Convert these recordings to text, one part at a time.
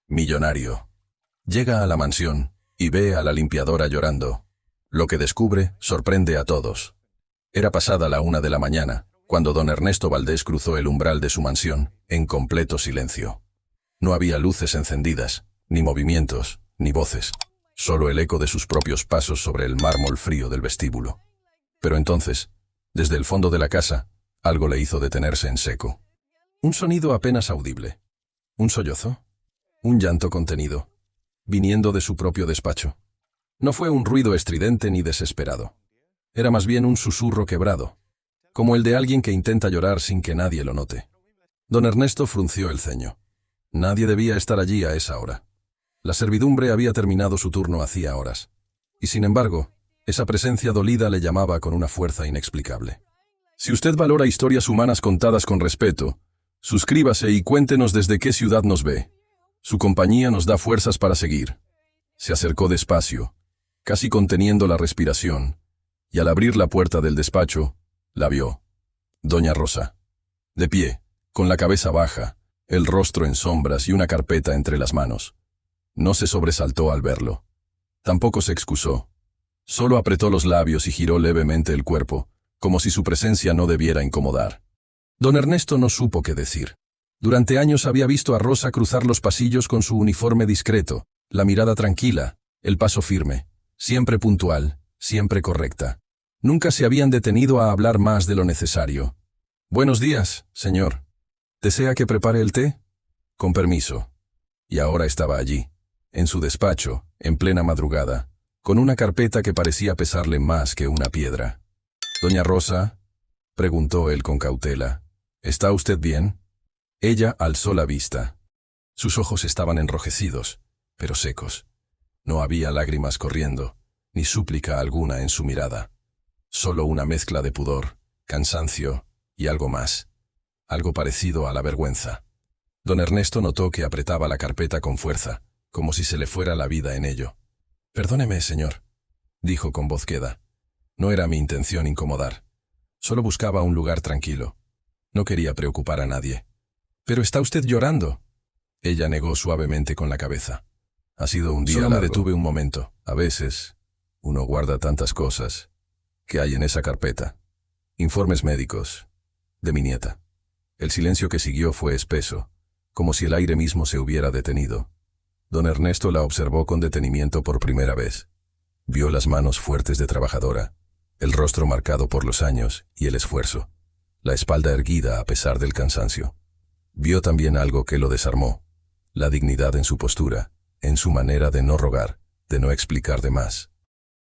Millonario. Llega a la mansión y ve a la limpiadora llorando. Lo que descubre sorprende a todos. Era pasada la 1 de la mañana, cuando don Ernesto Valdés cruzó el umbral de su mansión, en completo silencio. No había luces encendidas, ni movimientos, ni voces, solo el eco de sus propios pasos sobre el mármol frío del vestíbulo. Pero entonces, desde el fondo de la casa, algo le hizo detenerse en seco. Un sonido apenas audible. Un sollozo. Un llanto contenido, viniendo de su propio despacho. No fue un ruido estridente ni desesperado. Era más bien un susurro quebrado, como el de alguien que intenta llorar sin que nadie lo note. Don Ernesto frunció el ceño. Nadie debía estar allí a esa hora. La servidumbre había terminado su turno hacía horas. Y sin embargo, esa presencia dolida le llamaba con una fuerza inexplicable. Si usted valora historias humanas contadas con respeto, suscríbase y cuéntenos desde qué ciudad nos ve. Su compañía nos da fuerzas para seguir. Se acercó despacio, casi conteniendo la respiración, y al abrir la puerta del despacho, la vio. Doña Rosa. De pie, con la cabeza baja, el rostro en sombras y una carpeta entre las manos. No se sobresaltó al verlo. Tampoco se excusó. Solo apretó los labios y giró levemente el cuerpo, como si su presencia no debiera incomodar. Don Ernesto no supo qué decir. Durante años había visto a Rosa cruzar los pasillos con su uniforme discreto, la mirada tranquila, el paso firme, siempre puntual, siempre correcta. Nunca se habían detenido a hablar más de lo necesario. «Buenos días, señor. ¿Desea que prepare el té?» «Con permiso». Y ahora estaba allí, en su despacho, en plena madrugada, con una carpeta que parecía pesarle más que una piedra. «Doña Rosa», preguntó él con cautela, «¿está usted bien?» Ella alzó la vista. Sus ojos estaban enrojecidos, pero secos. No había lágrimas corriendo, ni súplica alguna en su mirada. Solo una mezcla de pudor, cansancio y algo más. Algo parecido a la vergüenza. Don Ernesto notó que apretaba la carpeta con fuerza, como si se le fuera la vida en ello. «Perdóneme, señor», dijo con voz queda. «No era mi intención incomodar. Solo buscaba un lugar tranquilo. No quería preocupar a nadie». «¿Pero está usted llorando?» Ella negó suavemente con la cabeza. «Ha sido un día largo. Solo me detuve un momento. A veces, uno guarda tantas cosas. ¿Qué hay en esa carpeta?» «Informes médicos. De mi nieta». El silencio que siguió fue espeso, como si el aire mismo se hubiera detenido. Don Ernesto la observó con detenimiento por primera vez. Vio las manos fuertes de trabajadora, el rostro marcado por los años y el esfuerzo, la espalda erguida a pesar del cansancio. Vio también algo que lo desarmó, la dignidad en su postura, en su manera de no rogar, de no explicar de más.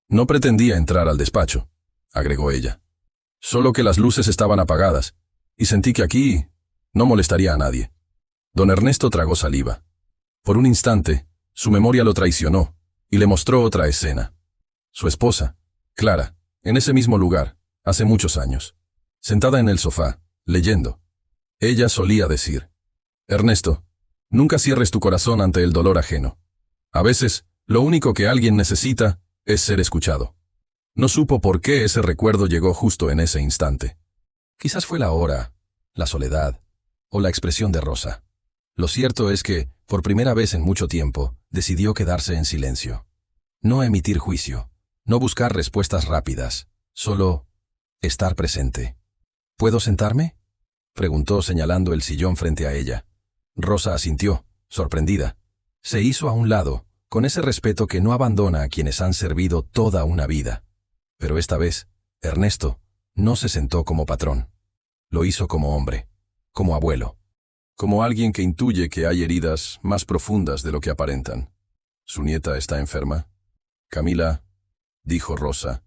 «No pretendía entrar al despacho», agregó ella. «Solo que las luces estaban apagadas, y sentí que aquí no molestaría a nadie». Don Ernesto tragó saliva. Por un instante, su memoria lo traicionó, y le mostró otra escena. Su esposa, Clara, en ese mismo lugar, hace muchos años, sentada en el sofá, leyendo. Ella solía decir: «Ernesto, nunca cierres tu corazón ante el dolor ajeno. A veces, lo único que alguien necesita es ser escuchado». No supo por qué ese recuerdo llegó justo en ese instante. Quizás fue la hora, la soledad, o la expresión de Rosa. Lo cierto es que, por primera vez en mucho tiempo, decidió quedarse en silencio. No emitir juicio, no buscar respuestas rápidas, solo estar presente. «¿Puedo sentarme?», preguntó señalando el sillón frente a ella. Rosa asintió, sorprendida. Se hizo a un lado, con ese respeto que no abandona a quienes han servido toda una vida. Pero esta vez, Ernesto no se sentó como patrón. Lo hizo como hombre, como abuelo, como alguien que intuye que hay heridas más profundas de lo que aparentan. «¿Su nieta está enferma?» «Camila», dijo Rosa,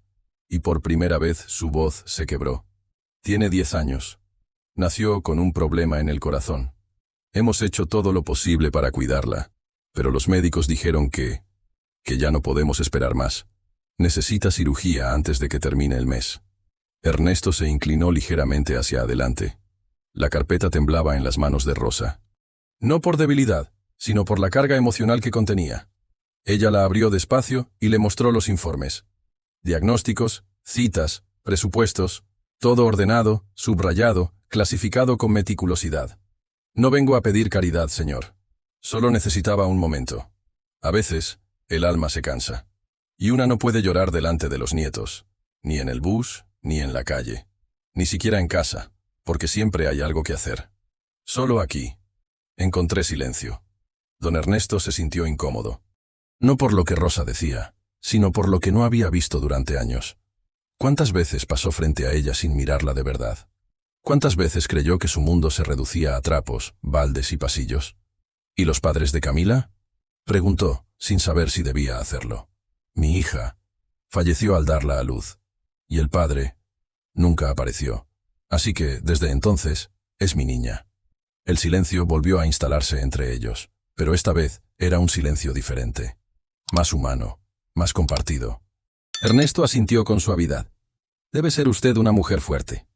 y por primera vez su voz se quebró. «Tiene 10 años. Nació con un problema en el corazón. Hemos hecho todo lo posible para cuidarla, pero los médicos dijeron que ya no podemos esperar más. Necesita cirugía antes de que termine el mes». Ernesto se inclinó ligeramente hacia adelante. La carpeta temblaba en las manos de Rosa. No por debilidad, sino por la carga emocional que contenía. Ella la abrió despacio y le mostró los informes. Diagnósticos, citas, presupuestos, todo ordenado, subrayado, clasificado con meticulosidad. «No vengo a pedir caridad, señor. Solo necesitaba un momento. A veces, el alma se cansa. Y una no puede llorar delante de los nietos, ni en el bus, ni en la calle, ni siquiera en casa, porque siempre hay algo que hacer. Solo aquí. Encontré silencio. Don Ernesto se sintió incómodo. No por lo que Rosa decía, sino por lo que no había visto durante años. ¿Cuántas veces pasó frente a ella sin mirarla de verdad? ¿Cuántas veces creyó que su mundo se reducía a trapos, baldes y pasillos? ¿Y los padres de Camila? Preguntó, sin saber si debía hacerlo. Mi hija falleció al darla a luz. Y el padre nunca apareció. Así que, desde entonces, es mi niña. El silencio volvió a instalarse entre ellos, pero esta vez era un silencio diferente. Más humano, más compartido. Ernesto asintió con suavidad. Debe ser usted una mujer fuerte.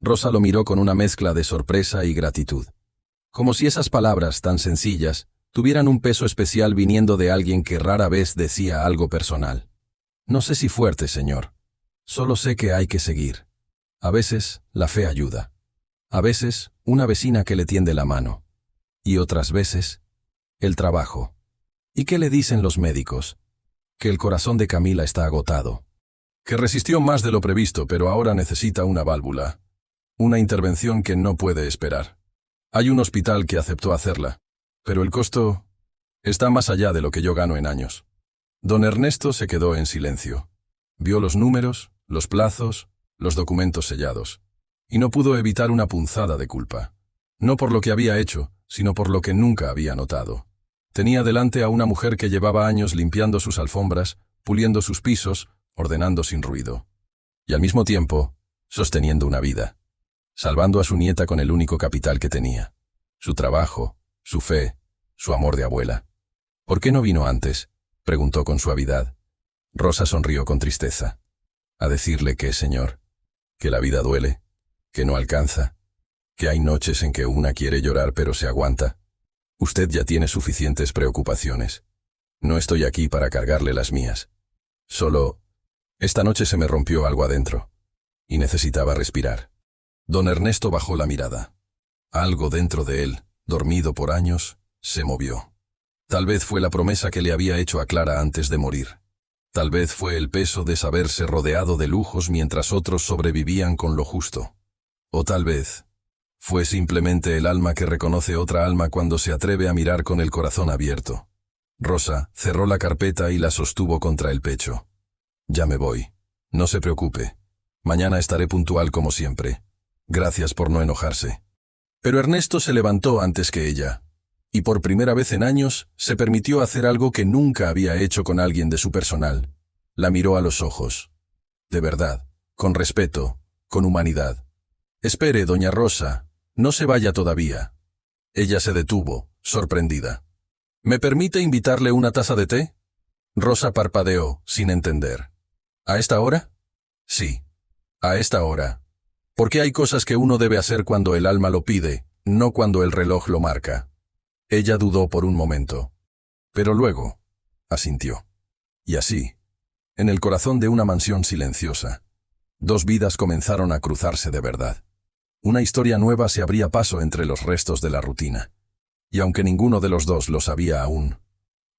Rosa lo miró con una mezcla de sorpresa y gratitud. Como si esas palabras tan sencillas tuvieran un peso especial viniendo de alguien que rara vez decía algo personal. No sé si fuerte, señor. Solo sé que hay que seguir. A veces, la fe ayuda. A veces, una vecina que le tiende la mano. Y otras veces, el trabajo. ¿Y qué le dicen los médicos? Que el corazón de Camila está agotado. Que resistió más de lo previsto, pero ahora necesita una válvula. Una intervención que no puede esperar. Hay un hospital que aceptó hacerla, pero el costo está más allá de lo que yo gano en años. Don Ernesto se quedó en silencio. Vio los números, los plazos, los documentos sellados, y no pudo evitar una punzada de culpa. No por lo que había hecho, sino por lo que nunca había notado. Tenía delante a una mujer que llevaba años limpiando sus alfombras, puliendo sus pisos, ordenando sin ruido. Y al mismo tiempo, sosteniendo una vida. Salvando a su nieta con el único capital que tenía. Su trabajo, su fe, su amor de abuela. ¿Por qué no vino antes?, preguntó con suavidad. Rosa sonrió con tristeza. A decirle que, señor, que la vida duele, que no alcanza, que hay noches en que una quiere llorar pero se aguanta. Usted ya tiene suficientes preocupaciones. No estoy aquí para cargarle las mías. Solo, esta noche se me rompió algo adentro, y necesitaba respirar. Don Ernesto bajó la mirada. Algo dentro de él, dormido por años, se movió. Tal vez fue la promesa que le había hecho a Clara antes de morir. Tal vez fue el peso de saberse rodeado de lujos mientras otros sobrevivían con lo justo. O tal vez fue simplemente el alma que reconoce otra alma cuando se atreve a mirar con el corazón abierto. Rosa cerró la carpeta y la sostuvo contra el pecho. Ya me voy. No se preocupe. Mañana estaré puntual como siempre. Gracias por no enojarse. Pero Ernesto se levantó antes que ella, y por primera vez en años se permitió hacer algo que nunca había hecho con alguien de su personal. La miró a los ojos. De verdad, con respeto, con humanidad. Espere, doña Rosa, no se vaya todavía. Ella se detuvo, sorprendida. ¿Me permite invitarle una taza de té? Rosa parpadeó, sin entender. ¿A esta hora? Sí, a esta hora. Porque hay cosas que uno debe hacer cuando el alma lo pide, no cuando el reloj lo marca. Ella dudó por un momento. Pero luego, asintió. Y así, en el corazón de una mansión silenciosa, dos vidas comenzaron a cruzarse de verdad. Una historia nueva se abría paso entre los restos de la rutina. Y aunque ninguno de los dos lo sabía aún,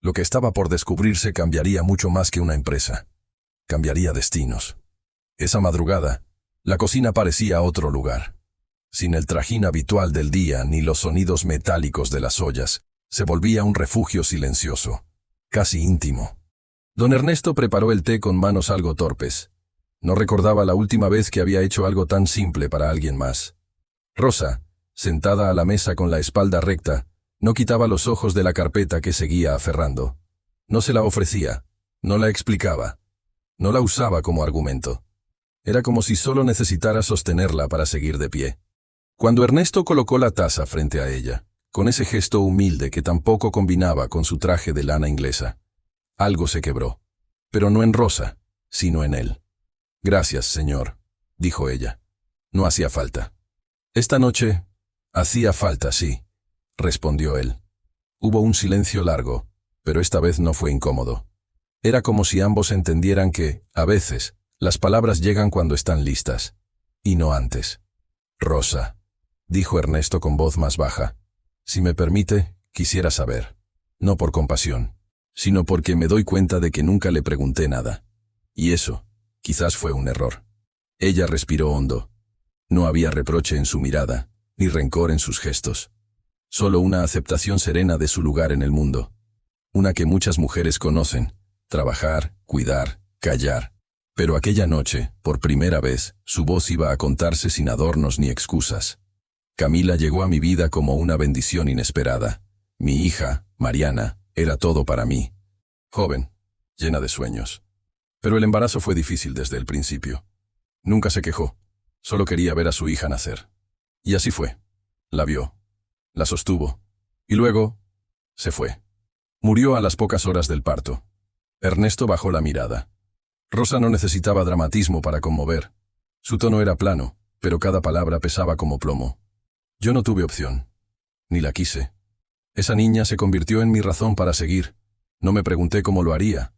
lo que estaba por descubrirse cambiaría mucho más que una empresa. Cambiaría destinos. Esa madrugada, la cocina parecía otro lugar. Sin el trajín habitual del día ni los sonidos metálicos de las ollas, se volvía un refugio silencioso, casi íntimo. Don Ernesto preparó el té con manos algo torpes. No recordaba la última vez que había hecho algo tan simple para alguien más. Rosa, sentada a la mesa con la espalda recta, no quitaba los ojos de la carpeta que seguía aferrando. No se la ofrecía, no la explicaba, no la usaba como argumento. Era como si solo necesitara sostenerla para seguir de pie. Cuando Ernesto colocó la taza frente a ella, con ese gesto humilde que tampoco combinaba con su traje de lana inglesa, algo se quebró, pero no en Rosa, sino en él. Gracias, señor, dijo ella. No hacía falta. Esta noche, hacía falta, sí, respondió él. Hubo un silencio largo, pero esta vez no fue incómodo. Era como si ambos entendieran que, a veces, las palabras llegan cuando están listas, y no antes. Rosa, dijo Ernesto con voz más baja, si me permite, Quisiera saber. No por compasión, sino porque me doy cuenta de que nunca le pregunté nada. Y eso, quizás fue un error. Ella respiró hondo. No había reproche en su mirada, ni rencor en sus gestos. Solo una aceptación serena de su lugar en el mundo. Una que muchas mujeres conocen: trabajar, cuidar, callar. Pero aquella noche, por primera vez, su voz iba a contarse sin adornos ni excusas. Camila llegó a mi vida como una bendición inesperada. Mi hija, Mariana, era todo para mí. Joven, llena de sueños. Pero el embarazo fue difícil desde el principio. Nunca se quejó. Solo quería ver a su hija nacer. Y así fue. La vio. La sostuvo. Y luego, se fue. Murió a las pocas horas del parto. Ernesto bajó la mirada. Rosa no necesitaba dramatismo para conmover. Su tono era plano, pero cada palabra pesaba como plomo. Yo no tuve opción. Ni la quise. Esa niña se convirtió en mi razón para seguir. No me pregunté cómo lo haría.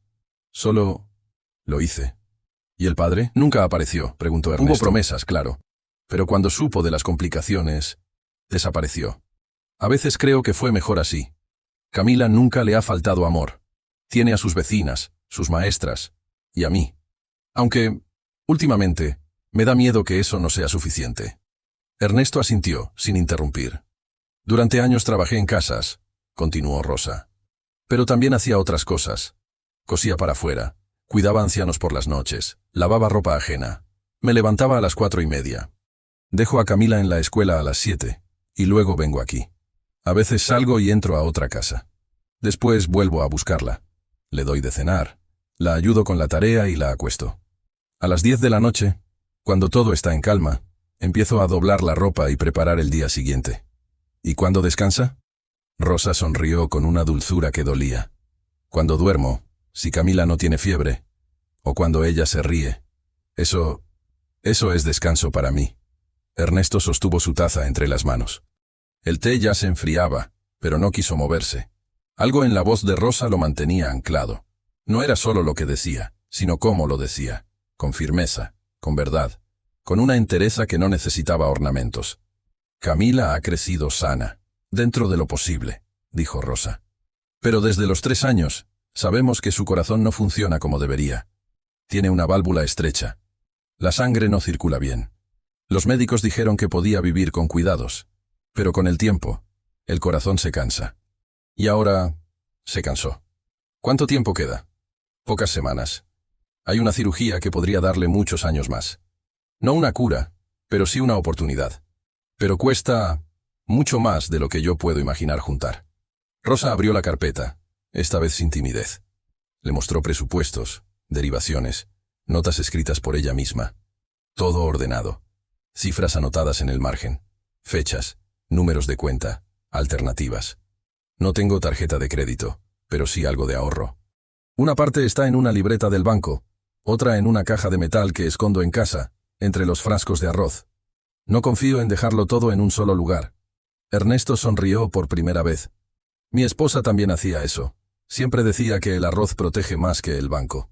Solo lo hice. ¿Y el padre? Nunca apareció, preguntó Ernesto. Hubo promesas, claro. Pero cuando supo de las complicaciones, desapareció. A veces creo que fue mejor así. Camila nunca le ha faltado amor. Tiene a sus vecinas, sus maestras, y a mí. Aunque, últimamente, me da miedo que eso no sea suficiente. Ernesto asintió, sin interrumpir. Durante años trabajé en casas, continuó Rosa. Pero también hacía otras cosas. Cosía para afuera, cuidaba ancianos por las noches, lavaba ropa ajena. Me levantaba a las 4:30. Dejo a Camila en la escuela a las 7, y luego vengo aquí. A veces salgo y entro a otra casa. Después vuelvo a buscarla. Le doy de cenar, la ayudo con la tarea y la acuesto. A las 10 de la noche, cuando todo está en calma, empiezo a doblar la ropa y preparar el día siguiente. ¿Y cuándo descansa? Rosa sonrió con una dulzura que dolía. Cuando duermo, si Camila no tiene fiebre, o cuando ella se ríe. Eso es descanso para mí. Ernesto sostuvo su taza entre las manos. El té ya se enfriaba, pero no quiso moverse. Algo en la voz de Rosa lo mantenía anclado. No era solo lo que decía, sino cómo lo decía, con firmeza, con verdad, con una entereza que no necesitaba ornamentos. Camila ha crecido sana, dentro de lo posible, dijo Rosa. Pero desde los 3 años, sabemos que su corazón no funciona como debería. Tiene una válvula estrecha. La sangre no circula bien. Los médicos dijeron que podía vivir con cuidados, pero con el tiempo, el corazón se cansa. Y ahora, se cansó. ¿Cuánto tiempo queda? Pocas semanas. Hay una cirugía que podría darle muchos años más. No una cura, pero sí una oportunidad. Pero cuesta mucho más de lo que yo puedo imaginar juntar. Rosa abrió la carpeta, esta vez sin timidez. Le mostró presupuestos, derivaciones, notas escritas por ella misma. Todo ordenado. Cifras anotadas en el margen. Fechas, números de cuenta, alternativas. No tengo tarjeta de crédito, pero sí algo de ahorro. Una parte está en una libreta del banco, otra en una caja de metal que escondo en casa, entre los frascos de arroz. No confío en dejarlo todo en un solo lugar. Ernesto sonrió por primera vez. Mi esposa también hacía eso. Siempre decía que el arroz protege más que el banco.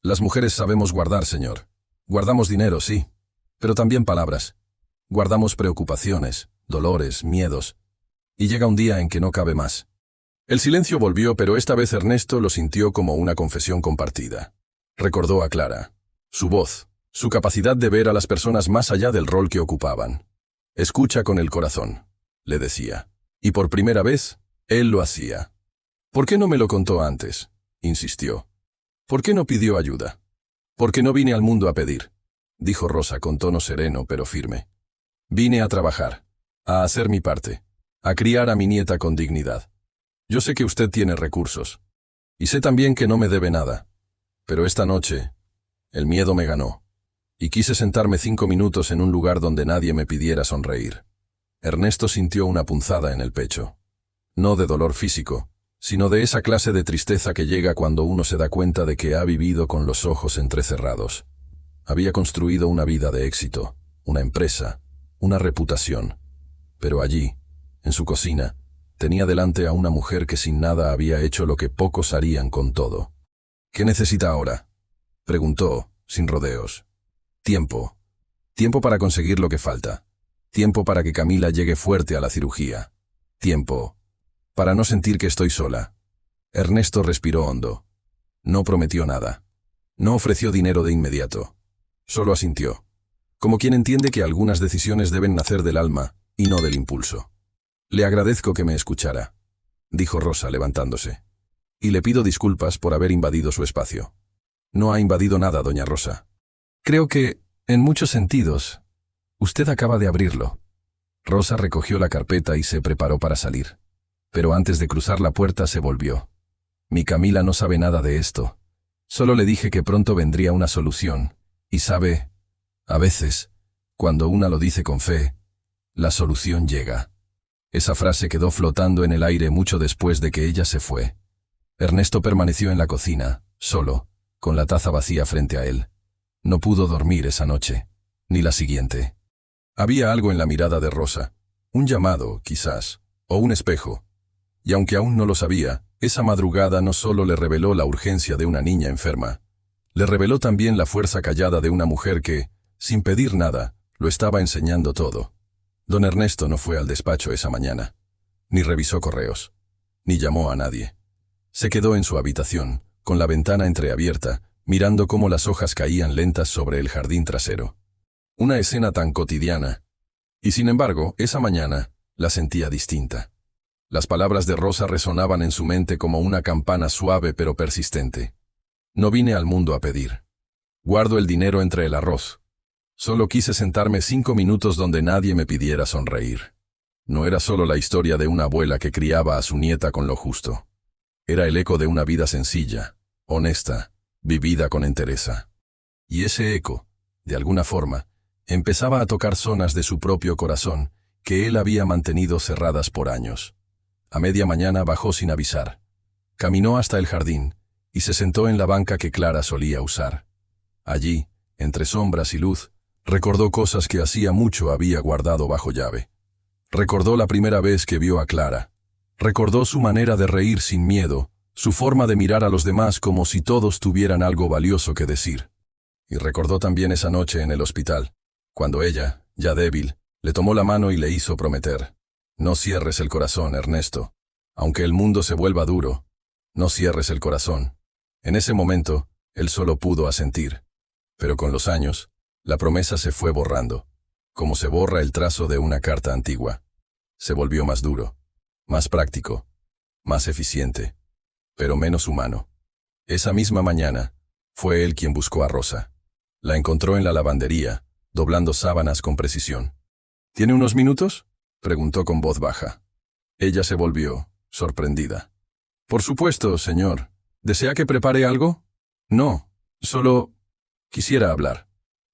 Las mujeres sabemos guardar, señor. Guardamos dinero, sí, pero también palabras. Guardamos preocupaciones, dolores, miedos. Y llega un día en que no cabe más. El silencio volvió, pero esta vez Ernesto lo sintió como una confesión compartida. Recordó a Clara. Su voz, su capacidad de ver a las personas más allá del rol que ocupaban. Escucha con el corazón, le decía. Y por primera vez, él lo hacía. ¿Por qué no me lo contó antes?, insistió. ¿Por qué no pidió ayuda? Porque no vine al mundo a pedir, dijo Rosa con tono sereno pero firme. Vine a trabajar, a hacer mi parte, a criar a mi nieta con dignidad. Yo sé que usted tiene recursos, y sé también que no me debe nada. Pero esta noche, el miedo me ganó, y quise sentarme 5 minutos en un lugar donde nadie me pidiera sonreír. Ernesto sintió una punzada en el pecho. No de dolor físico, sino de esa clase de tristeza que llega cuando uno se da cuenta de que ha vivido con los ojos entrecerrados. Había construido una vida de éxito, una empresa, una reputación. Pero allí, en su cocina, tenía delante a una mujer que sin nada había hecho lo que pocos harían con todo. ¿Qué necesita ahora?, preguntó, sin rodeos. Tiempo. Tiempo para conseguir lo que falta. Tiempo para que Camila llegue fuerte a la cirugía. Tiempo. para no sentir que estoy sola. Ernesto respiró hondo. No prometió nada. No ofreció dinero de inmediato. Solo asintió, como quien entiende que algunas decisiones deben nacer del alma y no del impulso. Le agradezco que me escuchara, dijo Rosa levantándose. Y le pido disculpas por haber invadido su espacio. No ha invadido nada, doña Rosa. Creo que, en muchos sentidos, usted acaba de abrirlo. Rosa recogió la carpeta y se preparó para salir. Pero antes de cruzar la puerta se volvió. Mi Camila no sabe nada de esto. Solo le dije que pronto vendría una solución. Y sabe, a veces, cuando una lo dice con fe, la solución llega. Esa frase quedó flotando en el aire mucho después de que ella se fue. Ernesto permaneció en la cocina, solo, con la taza vacía frente a él. No pudo dormir esa noche, ni la siguiente. Había algo en la mirada de Rosa, un llamado, quizás, o un espejo. Y aunque aún no lo sabía, esa madrugada no solo le reveló la urgencia de una niña enferma, le reveló también la fuerza callada de una mujer que, sin pedir nada, lo estaba enseñando todo. Don Ernesto no fue al despacho esa mañana, ni revisó correos, ni llamó a nadie. Se quedó en su habitación, con la ventana entreabierta, mirando cómo las hojas caían lentas sobre el jardín trasero. Una escena tan cotidiana. Y sin embargo, esa mañana, la sentía distinta. Las palabras de Rosa resonaban en su mente como una campana suave pero persistente. No vine al mundo a pedir. Guardo el dinero entre el arroz. Solo quise sentarme 5 minutos donde nadie me pidiera sonreír. No era solo la historia de una abuela que criaba a su nieta con lo justo. Era el eco de una vida sencilla, honesta, vivida con entereza. Y ese eco, de alguna forma, empezaba a tocar zonas de su propio corazón que él había mantenido cerradas por años. A media mañana bajó sin avisar. Caminó hasta el jardín y se sentó en la banca que Clara solía usar. Allí, entre sombras y luz, recordó cosas que hacía mucho había guardado bajo llave. Recordó la primera vez que vio a Clara. Recordó su manera de reír sin miedo, su forma de mirar a los demás como si todos tuvieran algo valioso que decir. Y recordó también esa noche en el hospital, cuando ella, ya débil, le tomó la mano y le hizo prometer: no cierres el corazón, Ernesto. Aunque el mundo se vuelva duro, no cierres el corazón. En ese momento, él solo pudo asentir. Pero con los años, la promesa se fue borrando, como se borra el trazo de una carta antigua. Se volvió más duro, más práctico, más eficiente, pero menos humano. Esa misma mañana, fue él quien buscó a Rosa. La encontró en la lavandería, doblando sábanas con precisión. ¿Tiene unos minutos?, preguntó con voz baja. Ella se volvió, sorprendida. Por supuesto, señor. ¿Desea que prepare algo? No, solo quisiera hablar.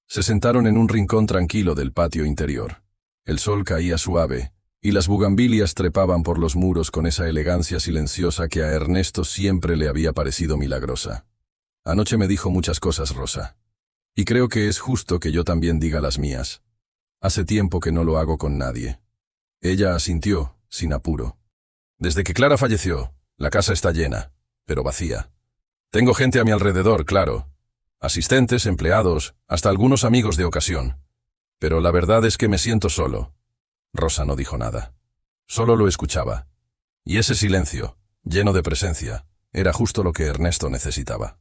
Se sentaron en un rincón tranquilo del patio interior. El sol caía suave, y las bugambilias trepaban por los muros con esa elegancia silenciosa que a Ernesto siempre le había parecido milagrosa. Anoche me dijo muchas cosas, Rosa. Y creo que es justo que yo también diga las mías. Hace tiempo que no lo hago con nadie. Ella asintió, sin apuro. Desde que Clara falleció, la casa está llena, pero vacía. Tengo gente a mi alrededor, claro. Asistentes, empleados, hasta algunos amigos de ocasión. Pero la verdad es que me siento solo. Rosa no dijo nada. Solo lo escuchaba. Y ese silencio, lleno de presencia, era justo lo que Ernesto necesitaba.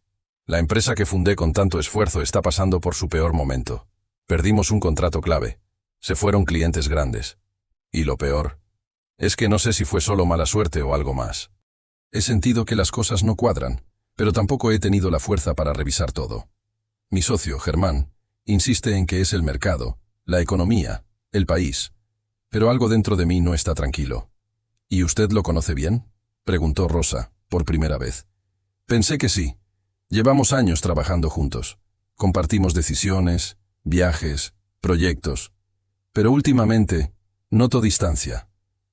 La empresa que fundé con tanto esfuerzo está pasando por su peor momento. Perdimos un contrato clave. Se fueron clientes grandes. Y lo peor es que no sé si fue solo mala suerte o algo más. He sentido que las cosas no cuadran, pero tampoco he tenido la fuerza para revisar todo. Mi socio, Germán, insiste en que es el mercado, la economía, el país. Pero algo dentro de mí no está tranquilo. ¿Y usted lo conoce bien?, preguntó Rosa, por primera vez. Pensé que sí. Llevamos años trabajando juntos. Compartimos decisiones, viajes, proyectos. Pero últimamente, noto distancia,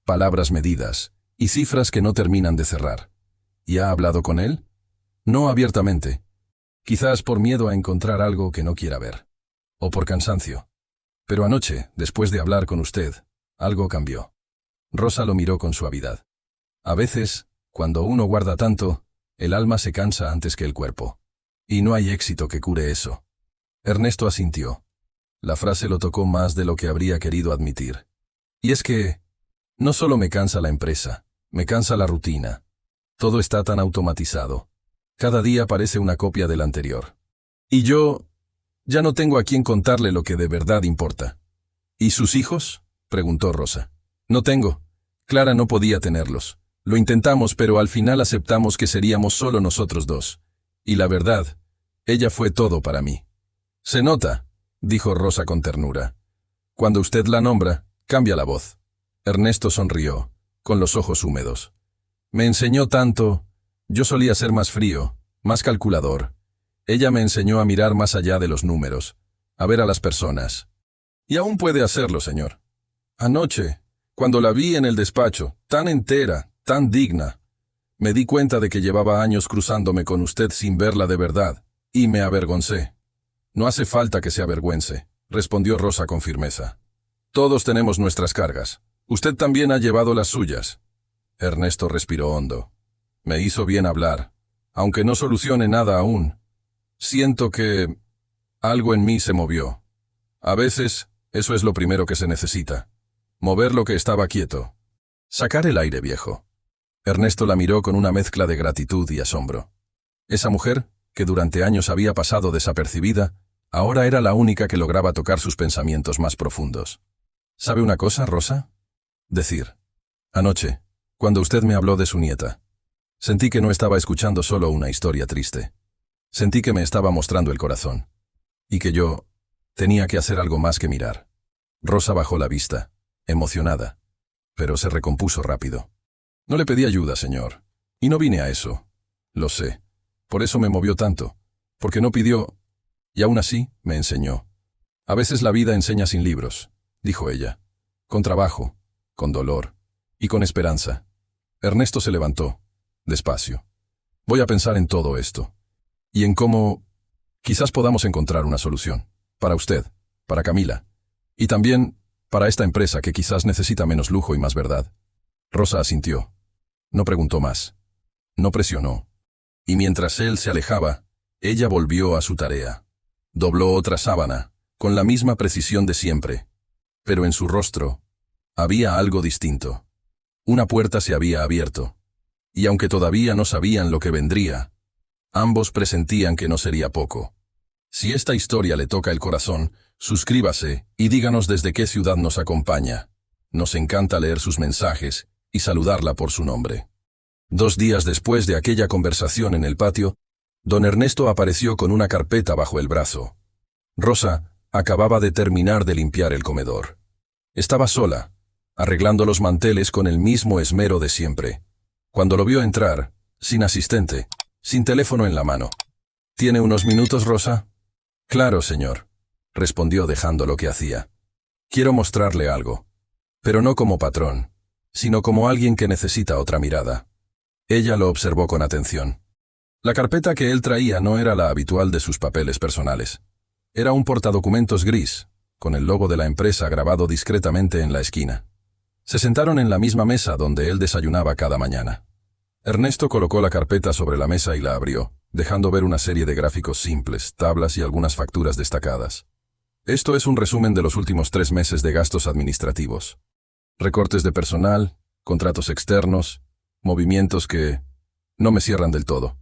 palabras medidas y cifras que no terminan de cerrar. ¿Y ha hablado con él? No abiertamente. Quizás por miedo a encontrar algo que no quiera ver. O por cansancio. Pero anoche, después de hablar con usted, algo cambió. Rosa lo miró con suavidad. A veces, cuando uno guarda tanto, el alma se cansa antes que el cuerpo. Y no hay éxito que cure eso. Ernesto asintió. La frase lo tocó más de lo que habría querido admitir. Y es que, no solo me cansa la empresa, Me cansa la rutina. Todo está tan automatizado. Cada día parece una copia del anterior. Y yo ya no tengo a quien contarle lo que de verdad importa. ¿Y sus hijos?, preguntó Rosa. No tengo. Clara no podía tenerlos. Lo intentamos, pero al final aceptamos que seríamos solo nosotros dos. Y la verdad, ella fue todo para mí. Se nota, dijo Rosa con ternura. Cuando usted la nombra, cambia la voz. Ernesto sonrió, con los ojos húmedos. Me enseñó tanto. Yo solía ser más frío, más calculador. Ella me enseñó a mirar más allá de los números, a ver a las personas. Y aún puede hacerlo, señor. Anoche, cuando la vi en el despacho, tan entera, tan digna, me di cuenta de que llevaba años cruzándome con usted sin verla de verdad, y me avergoncé. No hace falta que se avergüence, respondió Rosa con firmeza. Todos tenemos nuestras cargas. Usted también ha llevado las suyas. Ernesto respiró hondo. Me hizo bien hablar, aunque no solucione nada aún. Siento que algo en mí se movió. A veces, eso es lo primero que se necesita. Mover lo que estaba quieto. Sacar el aire viejo. Ernesto la miró con una mezcla de gratitud y asombro. Esa mujer, que durante años había pasado desapercibida, ahora era la única que lograba tocar sus pensamientos más profundos. ¿Sabe una cosa, Rosa? Decir. Anoche, cuando usted me habló de su nieta, sentí que no estaba escuchando solo una historia triste. Sentí que me estaba mostrando el corazón. Y que yo tenía que hacer algo más que mirar. Rosa bajó la vista, emocionada, pero se recompuso rápido. No le pedí ayuda, señor, y no vine a eso. Lo sé. Por eso me movió tanto, porque no pidió, y aún así me enseñó. A veces la vida enseña sin libros, dijo ella, con trabajo, con dolor y con esperanza. Ernesto se levantó, despacio. Voy a pensar en todo esto, y en cómo quizás podamos encontrar una solución, para usted, para Camila, y también para esta empresa que quizás necesita menos lujo y más verdad. Rosa asintió. No preguntó más. No presionó. Y mientras él se alejaba, ella volvió a su tarea. Dobló otra sábana, con la misma precisión de siempre. Pero en su rostro había algo distinto. Una puerta se había abierto. Y aunque todavía no sabían lo que vendría, ambos presentían que no sería poco. Si esta historia le toca el corazón, suscríbase y díganos desde qué ciudad nos acompaña. Nos encanta leer sus mensajes y saludarla por su nombre. 2 días después de aquella conversación en el patio, don Ernesto apareció con una carpeta bajo el brazo. Rosa acababa de terminar de limpiar el comedor. Estaba sola, arreglando los manteles con el mismo esmero de siempre, cuando lo vio entrar, sin asistente, sin teléfono en la mano. ¿Tiene unos minutos, Rosa? Claro, señor, respondió dejando lo que hacía. Quiero mostrarle algo, pero no como patrón, sino como alguien que necesita otra mirada. Ella lo observó con atención. La carpeta que él traía no era la habitual de sus papeles personales. Era un portadocumentos gris, con el logo de la empresa grabado discretamente en la esquina. Se sentaron en la misma mesa donde él desayunaba cada mañana. Ernesto colocó la carpeta sobre la mesa y la abrió, dejando ver una serie de gráficos simples, tablas y algunas facturas destacadas. Esto es un resumen de los últimos 3 meses de gastos administrativos. Recortes de personal, contratos externos, movimientos que no me cierran del todo.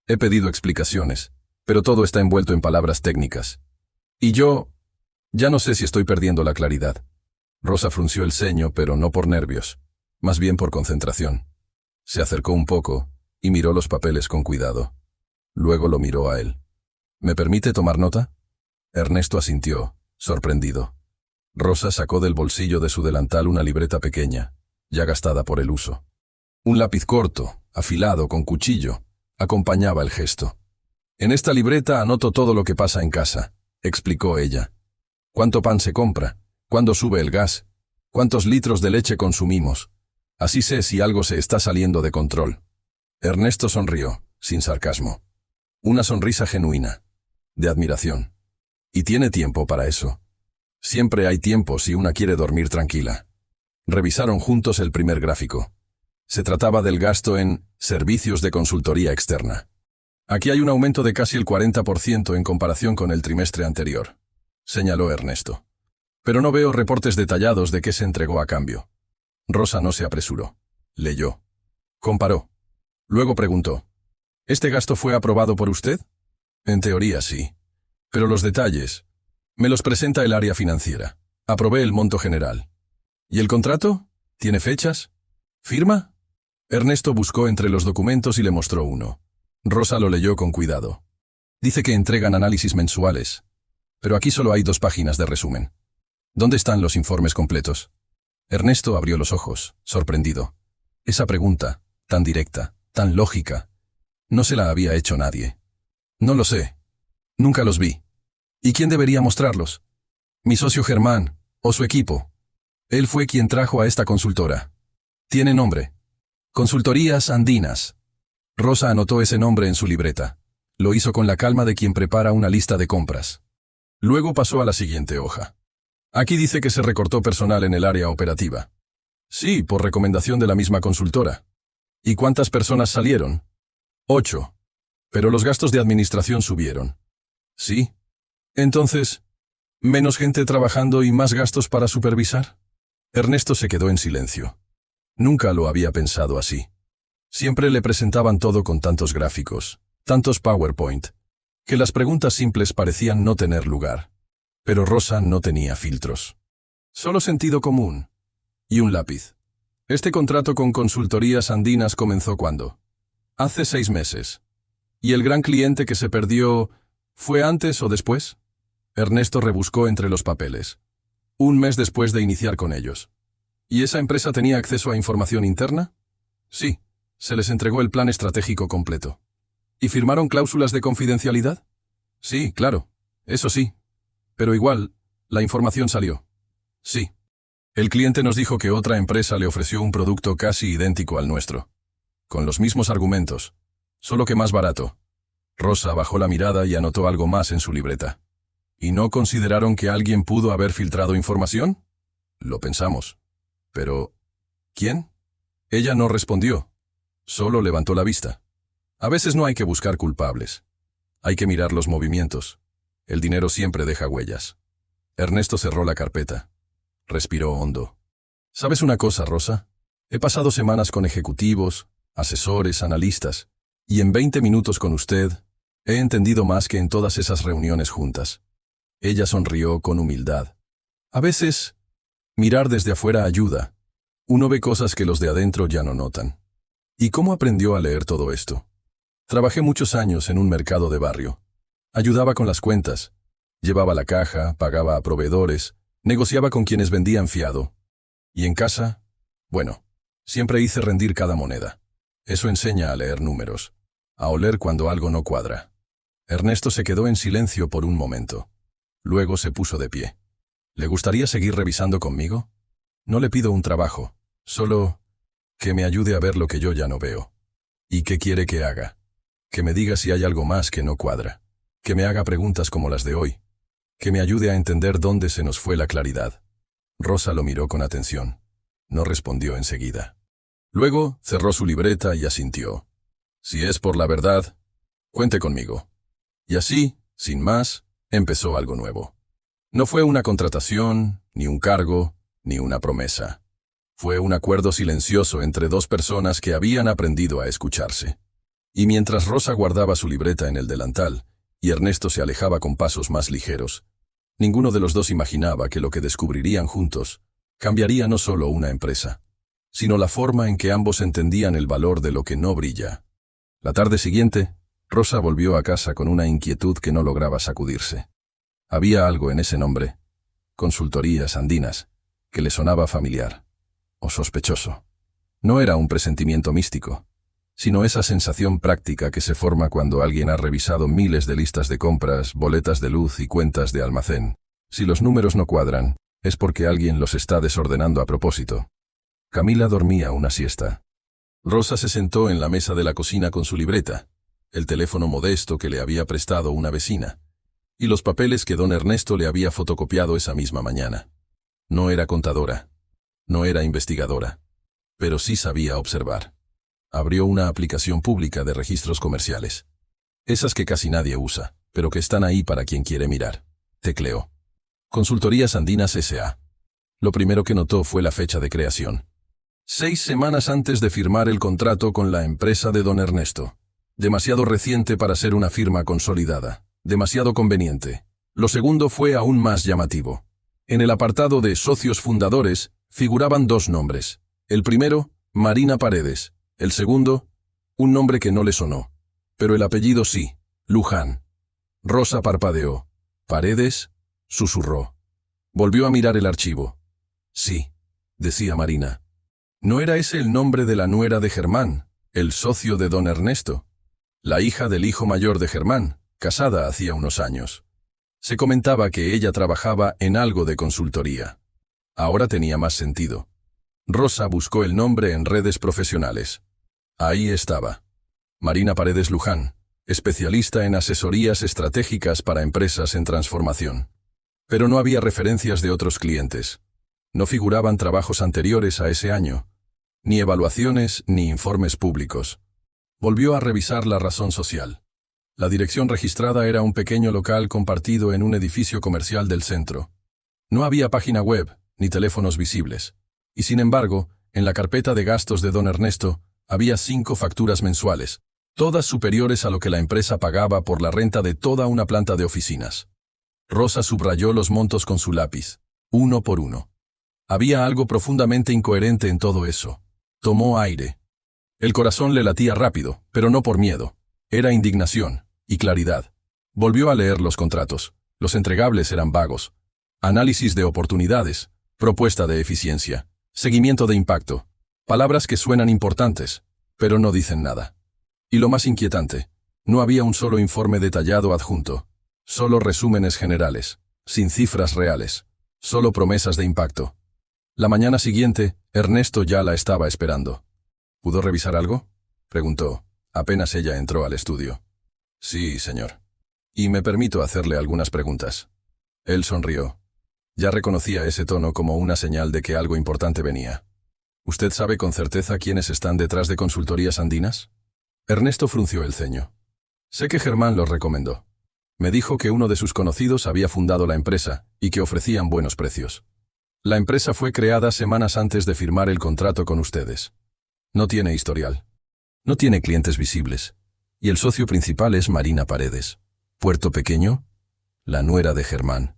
He pedido explicaciones, pero todo está envuelto en palabras técnicas. Y yo ya no sé si estoy perdiendo la claridad. Rosa frunció el ceño, pero no por nervios, más bien por concentración. Se acercó un poco y miró los papeles con cuidado. Luego lo miró a él. ¿Me permite tomar nota? Ernesto asintió, sorprendido. Rosa sacó del bolsillo de su delantal una libreta pequeña, ya gastada por el uso. Un lápiz corto, afilado, con cuchillo, acompañaba el gesto. En esta libreta anoto todo lo que pasa en casa, explicó ella. ¿Cuánto pan se compra? ¿Cuándo sube el gas? ¿Cuántos litros de leche consumimos? Así sé si algo se está saliendo de control. Ernesto sonrió, sin sarcasmo. Una sonrisa genuina, de admiración. Y tiene tiempo para eso. Siempre hay tiempo si una quiere dormir tranquila. Revisaron juntos el primer gráfico. Se trataba del gasto en servicios de consultoría externa. Aquí hay un aumento de casi el 40% en comparación con el trimestre anterior, señaló Ernesto. Pero no veo reportes detallados de qué se entregó a cambio. Rosa no se apresuró. Leyó. Comparó. Luego preguntó. ¿Este gasto fue aprobado por usted? En teoría sí. Pero los detalles me los presenta el área financiera. Aprobé el monto general. ¿Y el contrato? ¿Tiene fechas? ¿Firma? Ernesto buscó entre los documentos y le mostró uno. Rosa lo leyó con cuidado. Dice que entregan análisis mensuales. Pero aquí solo hay 2 páginas de resumen. ¿Dónde están los informes completos? Ernesto abrió los ojos, sorprendido. Esa pregunta, tan directa, tan lógica, no se la había hecho nadie. No lo sé. Nunca los vi. ¿Y quién debería mostrarlos? Mi socio Germán, o su equipo. Él fue quien trajo a esta consultora. Tiene nombre. Consultorías Andinas. Rosa anotó ese nombre en su libreta. Lo hizo con la calma de quien prepara una lista de compras. Luego pasó a la siguiente hoja. Aquí dice que se recortó personal en el área operativa. Sí, por recomendación de la misma consultora. ¿Y cuántas personas salieron? 8. Pero los gastos de administración subieron. Sí. Entonces, ¿menos gente trabajando y más gastos para supervisar? Ernesto se quedó en silencio. Nunca lo había pensado así. Siempre le presentaban todo con tantos gráficos, tantos PowerPoint, que las preguntas simples parecían no tener lugar. Pero Rosa no tenía filtros. Solo sentido común. Y un lápiz. Este contrato con Consultorías Andinas comenzó ¿cuándo? Hace 6 meses. ¿Y el gran cliente que se perdió fue antes o después? Ernesto rebuscó entre los papeles. 1 mes después de iniciar con ellos. ¿Y esa empresa tenía acceso a información interna? Sí, se les entregó el plan estratégico completo. ¿Y firmaron cláusulas de confidencialidad? Sí, claro, eso sí. Pero igual, la información salió. Sí. El cliente nos dijo que otra empresa le ofreció un producto casi idéntico al nuestro. Con los mismos argumentos, solo que más barato. Rosa bajó la mirada y anotó algo más en su libreta. ¿Y no consideraron que alguien pudo haber filtrado información? Lo pensamos. Pero, ¿quién? Ella no respondió. Solo levantó la vista. A veces no hay que buscar culpables. Hay que mirar los movimientos. El dinero siempre deja huellas. Ernesto cerró la carpeta. Respiró hondo. ¿Sabes una cosa, Rosa? He pasado semanas con ejecutivos, asesores, analistas, y en 20 minutos con usted, he entendido más que en todas esas reuniones juntas. Ella sonrió con humildad. A veces, mirar desde afuera ayuda. Uno ve cosas que los de adentro ya no notan. ¿Y cómo aprendió a leer todo esto? Trabajé muchos años en un mercado de barrio. Ayudaba con las cuentas. Llevaba la caja, pagaba a proveedores, negociaba con quienes vendían fiado. Y en casa, bueno, siempre hice rendir cada moneda. Eso enseña a leer números, a oler cuando algo no cuadra. Ernesto se quedó en silencio por un momento. Luego se puso de pie. ¿Le gustaría seguir revisando conmigo? No le pido un trabajo, solo que me ayude a ver lo que yo ya no veo. ¿Y qué quiere que haga? Que me diga si hay algo más que no cuadra. Que me haga preguntas como las de hoy. Que me ayude a entender dónde se nos fue la claridad. Rosa lo miró con atención. No respondió enseguida. Luego cerró su libreta y asintió. Si es por la verdad, cuente conmigo. Y así, sin más, empezó algo nuevo. No fue una contratación, ni un cargo, ni una promesa. Fue un acuerdo silencioso entre 2 personas que habían aprendido a escucharse. Y mientras Rosa guardaba su libreta en el delantal, y Ernesto se alejaba con pasos más ligeros, ninguno de los dos imaginaba que lo que descubrirían juntos cambiaría no solo una empresa, sino la forma en que ambos entendían el valor de lo que no brilla. La tarde siguiente, Rosa volvió a casa con una inquietud que no lograba sacudirse. Había algo en ese nombre, Consultorías Andinas, que le sonaba familiar, o sospechoso. No era un presentimiento místico, sino esa sensación práctica que se forma cuando alguien ha revisado miles de listas de compras, boletas de luz y cuentas de almacén. Si los números no cuadran, es porque alguien los está desordenando a propósito. Camila dormía una siesta. Rosa se sentó en la mesa de la cocina con su libreta, el teléfono modesto que le había prestado una vecina, y los papeles que don Ernesto le había fotocopiado esa misma mañana. No era contadora, no era investigadora, pero sí sabía observar. Abrió una aplicación pública de registros comerciales. Esas que casi nadie usa, pero que están ahí para quien quiere mirar. Tecleó. Consultorías Andinas S.A. Lo primero que notó fue la fecha de creación. 6 semanas antes de firmar el contrato con la empresa de don Ernesto. Demasiado reciente para ser una firma consolidada. Demasiado conveniente. Lo segundo fue aún más llamativo. En el apartado de socios fundadores figuraban 2 nombres. El primero, Marina Paredes. El segundo, un nombre que no le sonó. Pero el apellido sí, Luján. Rosa parpadeó. ¿Paredes? Susurró. Volvió a mirar el archivo. Sí, decía Marina. ¿No era ese el nombre de la nuera de Germán, el socio de don Ernesto? La hija del hijo mayor de Germán, casada hacía unos años. Se comentaba que ella trabajaba en algo de consultoría. Ahora tenía más sentido. Rosa buscó el nombre en redes profesionales. Ahí estaba. Marina Paredes Luján, especialista en asesorías estratégicas para empresas en transformación. Pero no había referencias de otros clientes. No figuraban trabajos anteriores a ese año, ni evaluaciones ni informes públicos. Volvió a revisar la razón social. La dirección registrada era un pequeño local compartido en un edificio comercial del centro. No había página web, ni teléfonos visibles. Y sin embargo, en la carpeta de gastos de don Ernesto, había 5 facturas mensuales, todas superiores a lo que la empresa pagaba por la renta de toda una planta de oficinas. Rosa subrayó los montos con su lápiz, uno por uno. Había algo profundamente incoherente en todo eso. Tomó aire. El corazón le latía rápido, pero no por miedo. Era indignación y claridad. Volvió a leer los contratos. Los entregables eran vagos. Análisis de oportunidades, propuesta de eficiencia, seguimiento de impacto. Palabras que suenan importantes, pero no dicen nada. Y lo más inquietante, no había un solo informe detallado adjunto. Solo resúmenes generales, sin cifras reales. Solo promesas de impacto. La mañana siguiente, Ernesto ya la estaba esperando. ¿Pudo revisar algo?, preguntó, apenas ella entró al estudio. Sí, señor. Y me permito hacerle algunas preguntas. Él sonrió. Ya reconocía ese tono como una señal de que algo importante venía. ¿Usted sabe con certeza quiénes están detrás de Consultorías Andinas? Ernesto frunció el ceño. Sé que Germán los recomendó. Me dijo que uno de sus conocidos había fundado la empresa y que ofrecían buenos precios. La empresa fue creada semanas antes de firmar el contrato con ustedes. No tiene historial. No tiene clientes visibles. Y el socio principal es Marina Paredes. ¿Puerto Pequeño? La nuera de Germán.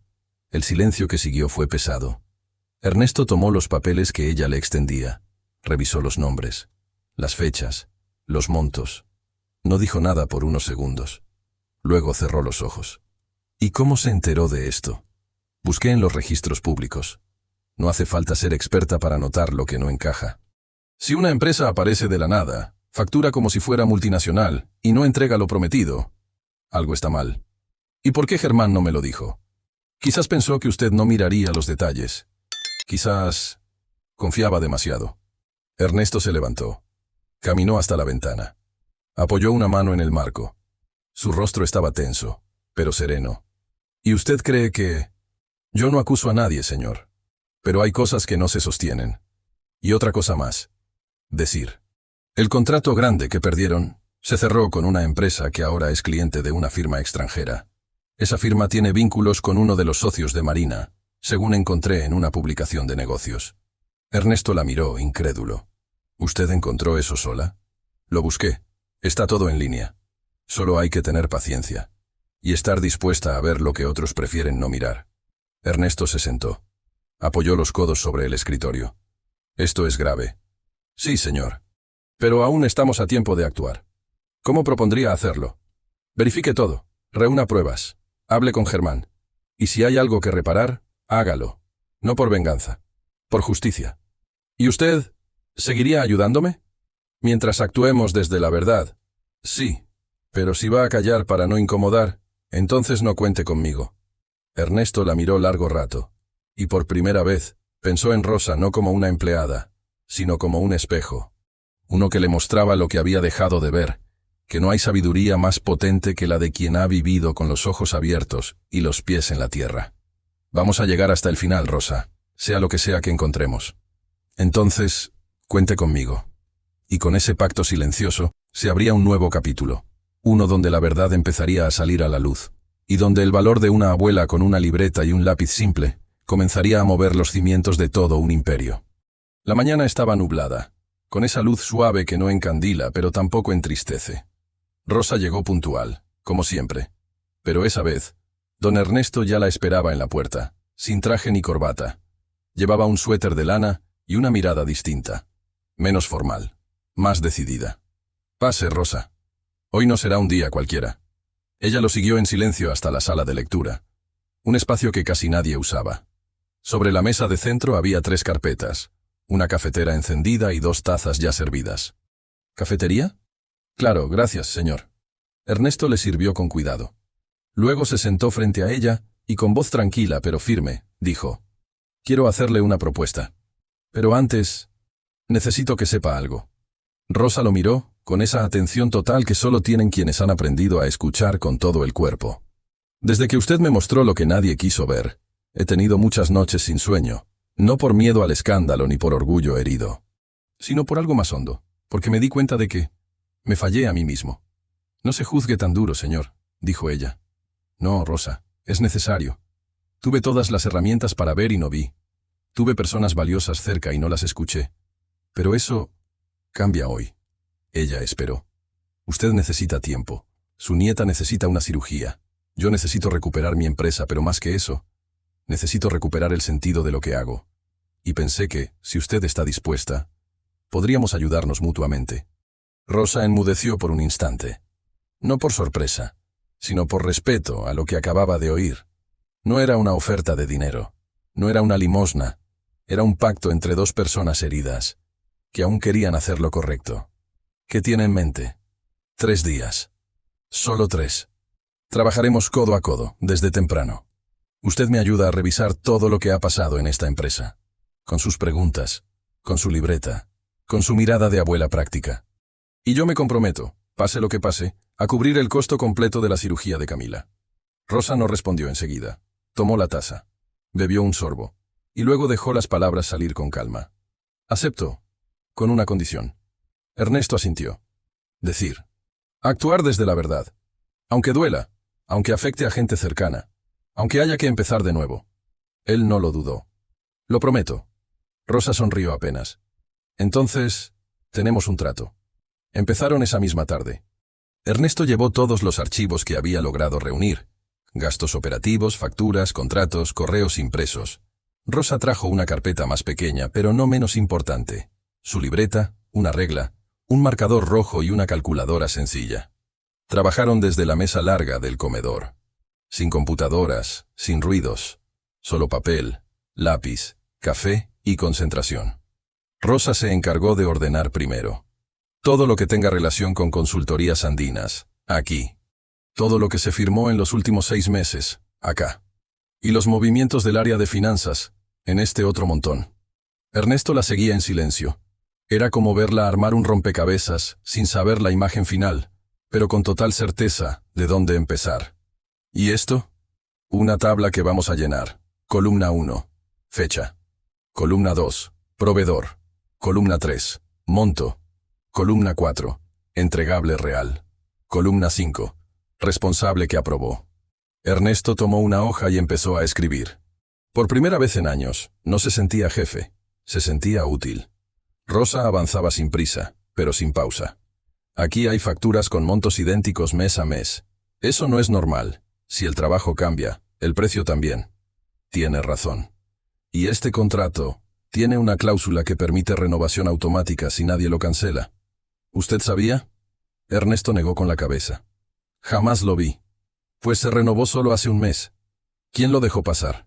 El silencio que siguió fue pesado. Ernesto tomó los papeles que ella le extendía. Revisó los nombres, las fechas, los montos. No dijo nada por unos segundos. Luego cerró los ojos. ¿Y cómo se enteró de esto? Busqué en los registros públicos. No hace falta ser experta para notar lo que no encaja. Si una empresa aparece de la nada, factura como si fuera multinacional y no entrega lo prometido, algo está mal. ¿Y por qué Germán no me lo dijo? Quizás pensó que usted no miraría los detalles. Quizás confiaba demasiado. Ernesto se levantó. Caminó hasta la ventana. Apoyó una mano en el marco. Su rostro estaba tenso, pero sereno. ¿Y usted cree que...? Yo no acuso a nadie, señor. Pero hay cosas que no se sostienen. Y otra cosa más. Decir. El contrato grande que perdieron se cerró con una empresa que ahora es cliente de una firma extranjera. Esa firma tiene vínculos con uno de los socios de Marina, según encontré en una publicación de negocios. Ernesto la miró, incrédulo. ¿Usted encontró eso sola? Lo busqué. Está todo en línea. Solo hay que tener paciencia. Y estar dispuesta a ver lo que otros prefieren no mirar. Ernesto se sentó. Apoyó los codos sobre el escritorio. Esto es grave. Sí, señor. Pero aún estamos a tiempo de actuar. ¿Cómo propondría hacerlo? Verifique todo. Reúna pruebas. Hable con Germán. Y si hay algo que reparar, hágalo. No por venganza. Por justicia. ¿Y usted seguiría ayudándome? Mientras actuemos desde la verdad. Sí. Pero si va a callar para no incomodar, entonces no cuente conmigo. Ernesto la miró largo rato. Y por primera vez, pensó en Rosa no como una empleada, sino como un espejo. Uno que le mostraba lo que había dejado de ver, que no hay sabiduría más potente que la de quien ha vivido con los ojos abiertos y los pies en la tierra. Vamos a llegar hasta el final, Rosa, sea lo que sea que encontremos. Entonces, cuente conmigo. Y con ese pacto silencioso, se abría un nuevo capítulo, uno donde la verdad empezaría a salir a la luz, y donde el valor de una abuela con una libreta y un lápiz simple comenzaría a mover los cimientos de todo un imperio. La mañana estaba nublada, con esa luz suave que no encandila pero tampoco entristece. Rosa llegó puntual, como siempre. Pero esa vez, don Ernesto ya la esperaba en la puerta, sin traje ni corbata. Llevaba un suéter de lana y una mirada distinta. Menos formal, más decidida. «Pase, Rosa. Hoy no será un día cualquiera». Ella lo siguió en silencio hasta la sala de lectura, un espacio que casi nadie usaba. Sobre la mesa de centro había 3 carpetas, una cafetera encendida y 2 tazas ya servidas. «¿Cafetería?» «Claro, gracias, señor». Ernesto le sirvió con cuidado. Luego se sentó frente a ella y con voz tranquila pero firme, dijo: «Quiero hacerle una propuesta. Pero antes, necesito que sepa algo». Rosa lo miró, con esa atención total que solo tienen quienes han aprendido a escuchar con todo el cuerpo. «Desde que usted me mostró lo que nadie quiso ver, he tenido muchas noches sin sueño, no por miedo al escándalo ni por orgullo herido, sino por algo más hondo, porque me di cuenta de que me fallé a mí mismo». «No se juzgue tan duro, señor», dijo ella. «No, Rosa, es necesario. Tuve todas las herramientas para ver y no vi. Tuve personas valiosas cerca y no las escuché. Pero eso cambia hoy». Ella esperó. «Usted necesita tiempo. Su nieta necesita una cirugía. Yo necesito recuperar mi empresa, pero más que eso, necesito recuperar el sentido de lo que hago. Y pensé que, si usted está dispuesta, podríamos ayudarnos mutuamente». Rosa enmudeció por un instante. No por sorpresa, sino por respeto a lo que acababa de oír. No era una oferta de dinero, no era una limosna, era un pacto entre 2 personas heridas, que aún querían hacer lo correcto. «¿Qué tiene en mente?» 3 días. Solo 3. Trabajaremos codo a codo, desde temprano. Usted me ayuda a revisar todo lo que ha pasado en esta empresa, con sus preguntas, con su libreta, con su mirada de abuela práctica. Y yo me comprometo, pase lo que pase, a cubrir el costo completo de la cirugía de Camila». Rosa no respondió enseguida. Tomó la taza, bebió un sorbo, y luego dejó las palabras salir con calma. «Acepto, con una condición». Ernesto asintió. Decir. Actuar desde la verdad. Aunque duela, aunque afecte a gente cercana, aunque haya que empezar de nuevo. Él no lo dudó. «Lo prometo». Rosa sonrió apenas. «Entonces, tenemos un trato». Empezaron esa misma tarde. Ernesto llevó todos los archivos que había logrado reunir. Gastos operativos, facturas, contratos, correos impresos. Rosa trajo una carpeta más pequeña, pero no menos importante. Su libreta, una regla, un marcador rojo y una calculadora sencilla. Trabajaron desde la mesa larga del comedor. Sin computadoras, sin ruidos. Solo papel, lápiz, café y concentración. Rosa se encargó de ordenar primero. Todo lo que tenga relación con consultorías andinas, aquí. Todo lo que se firmó en los últimos 6 meses, acá. Y los movimientos del área de finanzas, en este otro montón. Ernesto la seguía en silencio. Era como verla armar un rompecabezas, sin saber la imagen final, pero con total certeza de dónde empezar. ¿Y esto? Una tabla que vamos a llenar. Columna 1. Fecha. Columna 2. Proveedor. Columna 3. Monto. Columna 4. Entregable real. Columna 5. Responsable que aprobó. Ernesto tomó una hoja y empezó a escribir. Por primera vez en años, no se sentía jefe, se sentía útil. Rosa avanzaba sin prisa, pero sin pausa. Aquí hay facturas con montos idénticos mes a mes. Eso no es normal. Si el trabajo cambia, el precio también. Tiene razón. Y este contrato tiene una cláusula que permite renovación automática si nadie lo cancela. ¿Usted sabía? Ernesto negó con la cabeza. Jamás lo vi. Pues se renovó solo hace un mes. ¿Quién lo dejó pasar?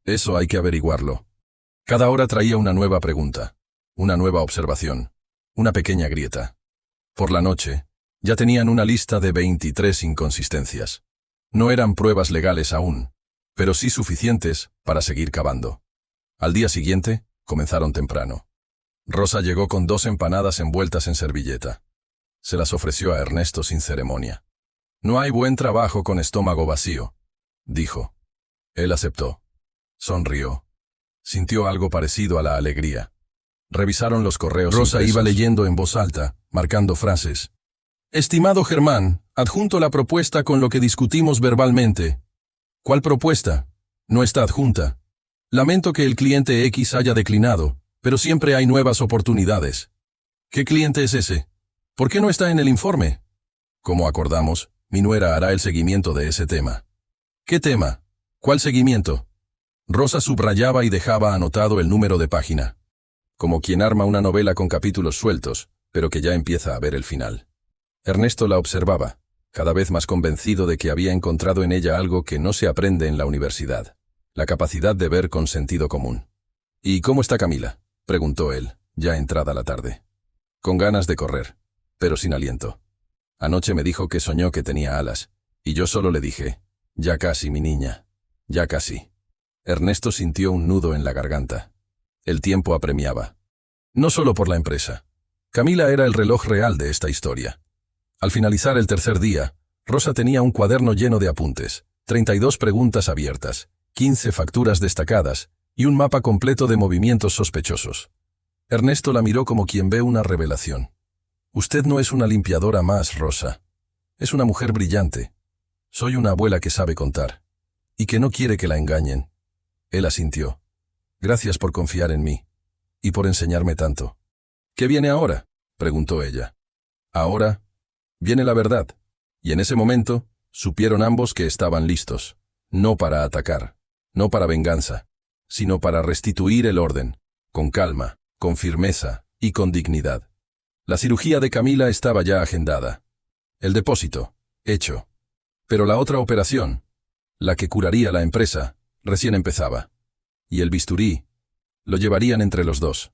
Eso hay que averiguarlo. Cada hora traía una nueva pregunta, una nueva observación, una pequeña grieta. Por la noche, ya tenían una lista de 23 inconsistencias. No eran pruebas legales aún, pero sí suficientes para seguir cavando. Al día siguiente, comenzaron temprano. Rosa llegó con 2 empanadas envueltas en servilleta. Se las ofreció a Ernesto sin ceremonia. «No hay buen trabajo con estómago vacío», dijo. Él aceptó. Sonrió. Sintió algo parecido a la alegría. Revisaron los correos Rosa impresos. Iba leyendo en voz alta, marcando frases. «Estimado Germán, adjunto la propuesta con lo que discutimos verbalmente». «¿Cuál propuesta?» «No está adjunta. Lamento que el cliente X haya declinado, Pero siempre hay nuevas oportunidades. ¿Qué cliente es ese? ¿Por qué no está en el informe? Como acordamos, mi nuera hará el seguimiento de ese tema. ¿Qué tema? ¿Cuál seguimiento? Rosa subrayaba y dejaba anotado el número de página. Como quien arma una novela con capítulos sueltos, pero que ya empieza a ver el final. Ernesto la observaba, cada vez más convencido de que había encontrado en ella algo que no se aprende en la universidad, la capacidad de ver con sentido común. ¿Y cómo está Camila?, preguntó él, ya entrada la tarde. Con ganas de correr, pero sin aliento. Anoche me dijo que soñó que tenía alas, y yo solo le dije, ya casi, mi niña, ya casi. Ernesto sintió un nudo en la garganta. El tiempo apremiaba. No solo por la empresa. Camila era el reloj real de esta historia. Al finalizar el tercer día, Rosa tenía un cuaderno lleno de apuntes, 32 preguntas abiertas, 15 facturas destacadas y un mapa completo de movimientos sospechosos. Ernesto la miró como quien ve una revelación. Usted no es una limpiadora más, Rosa. Es una mujer brillante. Soy una abuela que sabe contar. Y que no quiere que la engañen. Él asintió. Gracias por confiar en mí. Y por enseñarme tanto. ¿Qué viene ahora?, preguntó ella. Ahora viene la verdad. Y en ese momento, supieron ambos que estaban listos. No para atacar, no para venganza, sino para restituir el orden, con calma, con firmeza y con dignidad. La cirugía de Camila estaba ya agendada. El depósito, hecho. Pero la otra operación, la que curaría la empresa, recién empezaba. Y el bisturí, lo llevarían entre los dos.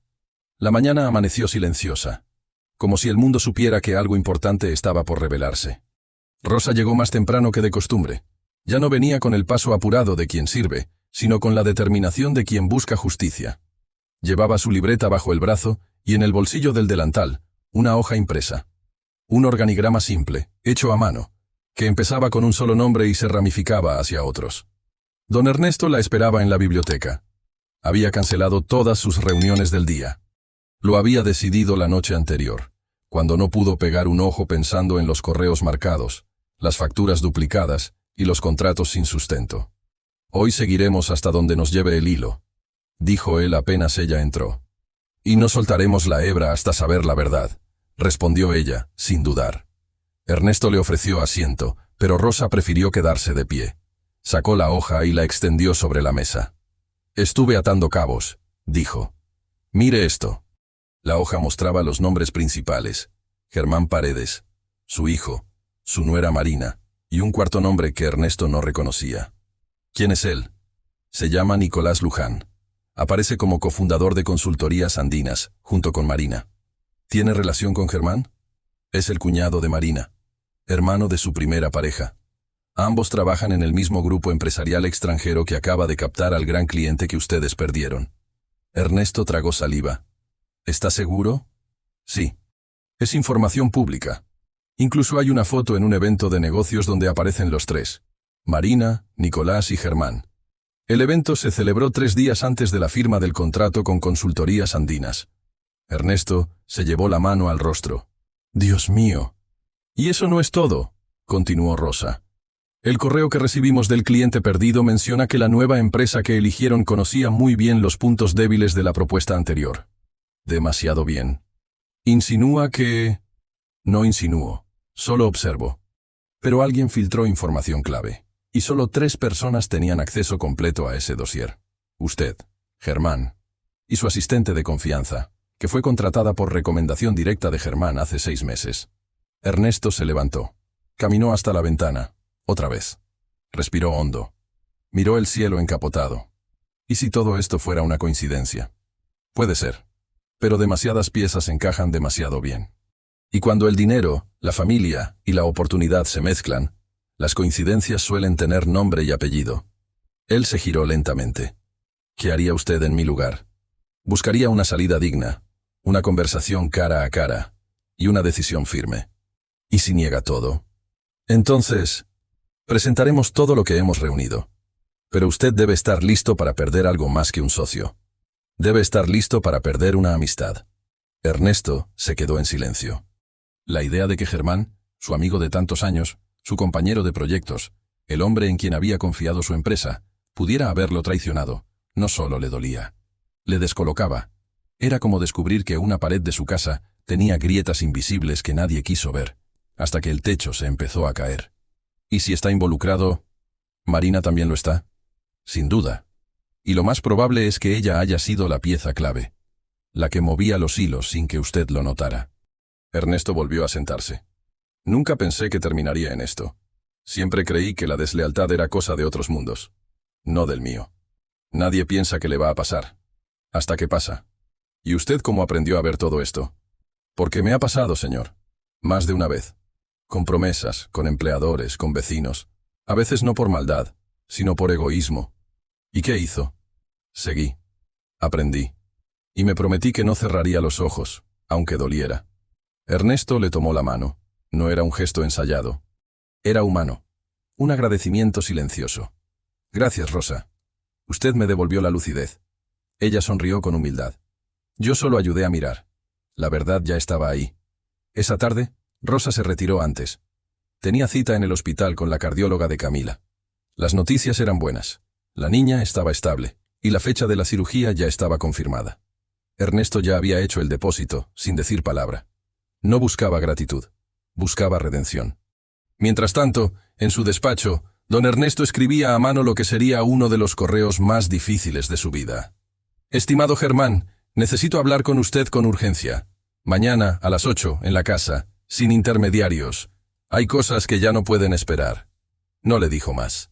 La mañana amaneció silenciosa, como si el mundo supiera que algo importante estaba por revelarse. Rosa llegó más temprano que de costumbre. Ya no venía con el paso apurado de quien sirve, sino con la determinación de quien busca justicia. Llevaba su libreta bajo el brazo y en el bolsillo del delantal, una hoja impresa. Un organigrama simple, hecho a mano, que empezaba con un solo nombre y se ramificaba hacia otros. Don Ernesto la esperaba en la biblioteca. Había cancelado todas sus reuniones del día. Lo había decidido la noche anterior, cuando no pudo pegar un ojo pensando en los correos marcados, las facturas duplicadas y los contratos sin sustento. Hoy seguiremos hasta donde nos lleve el hilo, dijo él apenas ella entró. Y no soltaremos la hebra hasta saber la verdad, respondió ella, sin dudar. Ernesto le ofreció asiento, pero Rosa prefirió quedarse de pie. Sacó la hoja y la extendió sobre la mesa. Estuve atando cabos, dijo. Mire esto. La hoja mostraba los nombres principales. Germán Paredes, su hijo, su nuera Marina, y un cuarto nombre que Ernesto no reconocía. ¿Quién es él? Se llama Nicolás Luján. Aparece como cofundador de Consultorías Andinas, junto con Marina. ¿Tiene relación con Germán? Es el cuñado de Marina, hermano de su primera pareja. Ambos trabajan en el mismo grupo empresarial extranjero que acaba de captar al gran cliente que ustedes perdieron. Ernesto tragó saliva. ¿Está seguro? Sí. Es información pública. Incluso hay una foto en un evento de negocios donde aparecen los tres: Marina, Nicolás y Germán. El evento se celebró 3 días antes de la firma del contrato con Consultorías Andinas. Ernesto se llevó la mano al rostro. Dios mío. Y eso no es todo, continuó Rosa. El correo que recibimos del cliente perdido menciona que la nueva empresa que eligieron conocía muy bien los puntos débiles de la propuesta anterior. Demasiado bien. Insinúa que... No insinúo, solo observo. Pero alguien filtró información clave, y solo 3 personas tenían acceso completo a ese dossier. Usted, Germán, y su asistente de confianza, que fue contratada por recomendación directa de Germán hace 6 meses. Ernesto se levantó. Caminó hasta la ventana. Otra vez. Respiró hondo. Miró el cielo encapotado. ¿Y si todo esto fuera una coincidencia? Puede ser. Pero demasiadas piezas encajan demasiado bien. Y cuando el dinero, la familia y la oportunidad se mezclan, las coincidencias suelen tener nombre y apellido. Él se giró lentamente. ¿Qué haría usted en mi lugar? Buscaría una salida digna, una conversación cara a cara y una decisión firme. ¿Y si niega todo? Entonces, presentaremos todo lo que hemos reunido. Pero usted debe estar listo para perder algo más que un socio. Debe estar listo para perder una amistad. Ernesto se quedó en silencio. La idea de que Germán, su amigo de tantos años, su compañero de proyectos, el hombre en quien había confiado su empresa, pudiera haberlo traicionado, no solo le dolía. Le descolocaba. Era como descubrir que una pared de su casa tenía grietas invisibles que nadie quiso ver, hasta que el techo se empezó a caer. ¿Y si está involucrado? ¿Marina también lo está? Sin duda. Y lo más probable es que ella haya sido la pieza clave, la que movía los hilos sin que usted lo notara. Ernesto volvió a sentarse. Nunca pensé que terminaría en esto. Siempre creí que la deslealtad era cosa de otros mundos, no del mío. Nadie piensa que le va a pasar, hasta que pasa. ¿Y usted cómo aprendió a ver todo esto? Porque me ha pasado, señor. Más de una vez. Con promesas, con empleadores, con vecinos. A veces no por maldad, sino por egoísmo. ¿Y qué hizo? Seguí. Aprendí. Y me prometí que no cerraría los ojos, aunque doliera. Ernesto le tomó la mano. No era un gesto ensayado. Era humano. Un agradecimiento silencioso. Gracias, Rosa. Usted me devolvió la lucidez. Ella sonrió con humildad. Yo solo ayudé a mirar. La verdad ya estaba ahí. Esa tarde, Rosa se retiró antes. Tenía cita en el hospital con la cardióloga de Camila. Las noticias eran buenas. La niña estaba estable, y la fecha de la cirugía ya estaba confirmada. Ernesto ya había hecho el depósito, sin decir palabra. No buscaba gratitud, buscaba redención. Mientras tanto, en su despacho, don Ernesto escribía a mano lo que sería uno de los correos más difíciles de su vida. Estimado Germán, necesito hablar con usted con urgencia. Mañana, a las 8, en la casa, sin intermediarios. Hay cosas que ya no pueden esperar. No le dijo más,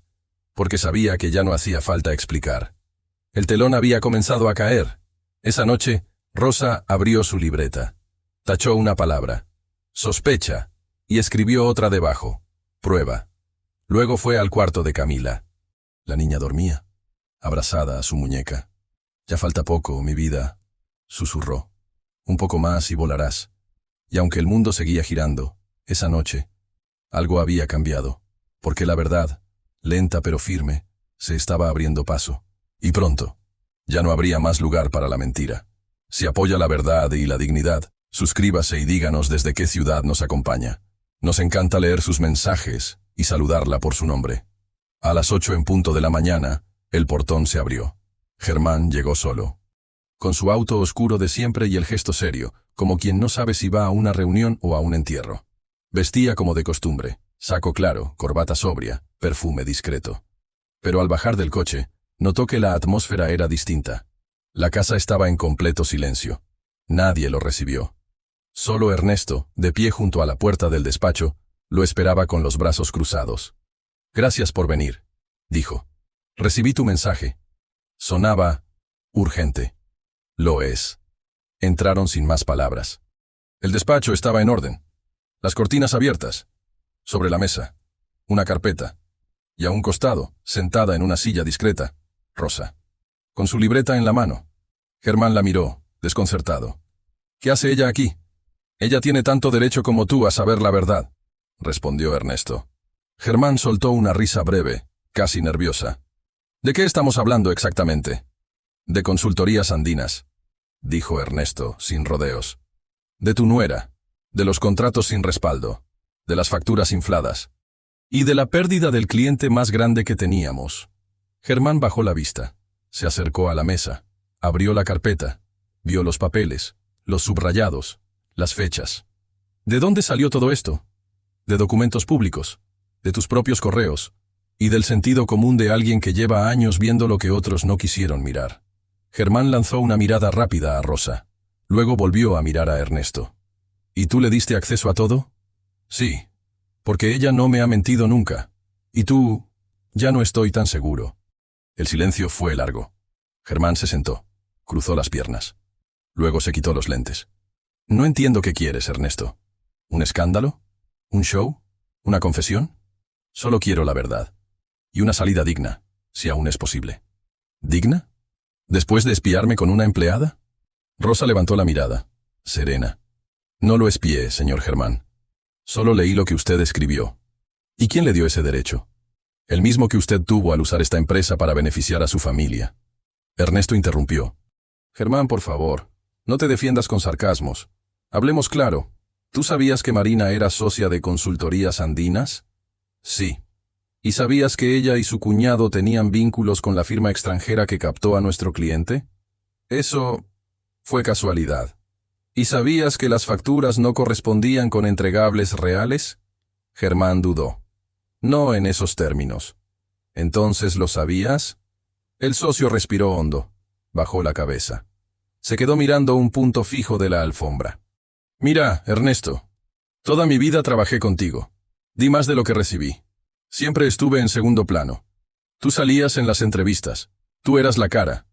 porque sabía que ya no hacía falta explicar. El telón había comenzado a caer. Esa noche, Rosa abrió su libreta. Tachó una palabra. Sospecha. Y escribió otra debajo. Prueba. Luego fue al cuarto de Camila. La niña dormía, abrazada a su muñeca. Ya falta poco, mi vida, susurró. Un poco más y volarás. Y aunque el mundo seguía girando, esa noche, algo había cambiado, porque la verdad, lenta pero firme, se estaba abriendo paso. Y pronto, ya no habría más lugar para la mentira. Si apoya la verdad y la dignidad, suscríbase y díganos desde qué ciudad nos acompaña. Nos encanta leer sus mensajes y saludarla por su nombre. A las 8 en punto de la mañana, el portón se abrió. Germán llegó solo. Con su auto oscuro de siempre y el gesto serio, como quien no sabe si va a una reunión o a un entierro. Vestía como de costumbre, saco claro, corbata sobria, perfume discreto. Pero al bajar del coche, notó que la atmósfera era distinta. La casa estaba en completo silencio. Nadie lo recibió. Solo Ernesto, de pie junto a la puerta del despacho, lo esperaba con los brazos cruzados. Gracias por venir, dijo. Recibí tu mensaje. Sonaba urgente. Lo es. Entraron sin más palabras. El despacho estaba en orden. Las cortinas abiertas. Sobre la mesa, una carpeta. Y a un costado, sentada en una silla discreta, Rosa. Con su libreta en la mano. Germán la miró, desconcertado. ¿Qué hace ella aquí? Ella tiene tanto derecho como tú a saber la verdad, respondió Ernesto. Germán soltó una risa breve, casi nerviosa. ¿De qué estamos hablando exactamente? De consultorías andinas, dijo Ernesto, sin rodeos. De tu nuera, de los contratos sin respaldo, de las facturas infladas, y de la pérdida del cliente más grande que teníamos. Germán bajó la vista, se acercó a la mesa, abrió la carpeta, vio los papeles, los subrayados, las fechas. ¿De dónde salió todo esto? De documentos públicos, de tus propios correos, y del sentido común de alguien que lleva años viendo lo que otros no quisieron mirar. Germán lanzó una mirada rápida a Rosa. Luego volvió a mirar a Ernesto. ¿Y tú le diste acceso a todo? Sí, porque ella no me ha mentido nunca. Y tú, ya no estoy tan seguro. El silencio fue largo. Germán se sentó, cruzó las piernas. Luego se quitó los lentes. No entiendo qué quieres, Ernesto. ¿Un escándalo? ¿Un show? ¿Una confesión? Solo quiero la verdad. Y una salida digna, si aún es posible. ¿Digna? ¿Después de espiarme con una empleada? Rosa levantó la mirada, serena. No lo espié, señor Germán. Solo leí lo que usted escribió. ¿Y quién le dio ese derecho? El mismo que usted tuvo al usar esta empresa para beneficiar a su familia. Ernesto interrumpió. Germán, por favor, no te defiendas con sarcasmos. Hablemos claro. ¿Tú sabías que Marina era socia de Consultorías Andinas? Sí. ¿Y sabías que ella y su cuñado tenían vínculos con la firma extranjera que captó a nuestro cliente? Eso Fue casualidad. ¿Y sabías que las facturas no correspondían con entregables reales? Germán dudó. No en esos términos. ¿Entonces lo sabías? El socio respiró hondo. Bajó la cabeza. Se quedó mirando un punto fijo de la alfombra. Mira, Ernesto. Toda mi vida trabajé contigo. Di más de lo que recibí. Siempre estuve en segundo plano. Tú salías en las entrevistas. Tú eras la cara.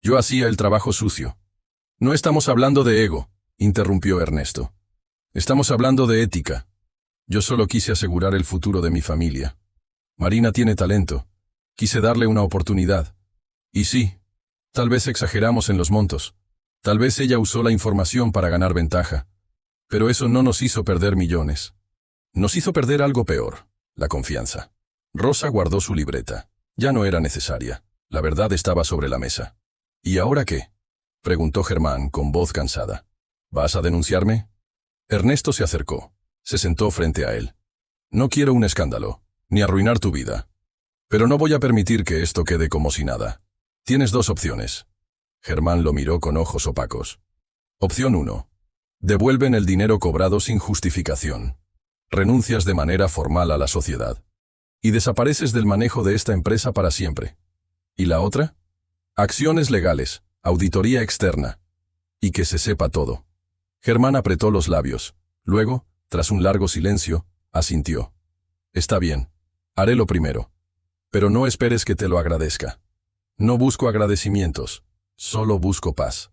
Yo hacía el trabajo sucio. No estamos hablando de ego, interrumpió Ernesto. Estamos hablando de ética. Yo solo quise asegurar el futuro de mi familia. Marina tiene talento. Quise darle una oportunidad. Y sí, tal vez exageramos en los montos. Tal vez ella usó la información para ganar ventaja. Pero eso no nos hizo perder millones. Nos hizo perder algo peor, la confianza. Rosa guardó su libreta. Ya no era necesaria. La verdad estaba sobre la mesa. ¿Y ahora qué?, preguntó Germán con voz cansada. ¿Vas a denunciarme? Ernesto se acercó. Se sentó frente a él. No quiero un escándalo, ni arruinar tu vida. Pero no voy a permitir que esto quede como si nada. Tienes dos opciones. Germán lo miró con ojos opacos. Opción 1. Devuelven el dinero cobrado sin justificación. Renuncias de manera formal a la sociedad. Y desapareces del manejo de esta empresa para siempre. ¿Y la otra? Acciones legales, auditoría externa. Y que se sepa todo. Germán apretó los labios. Luego, tras un largo silencio, asintió. Está bien. Haré lo primero. Pero no esperes que te lo agradezca. No busco agradecimientos. Solo busco paz.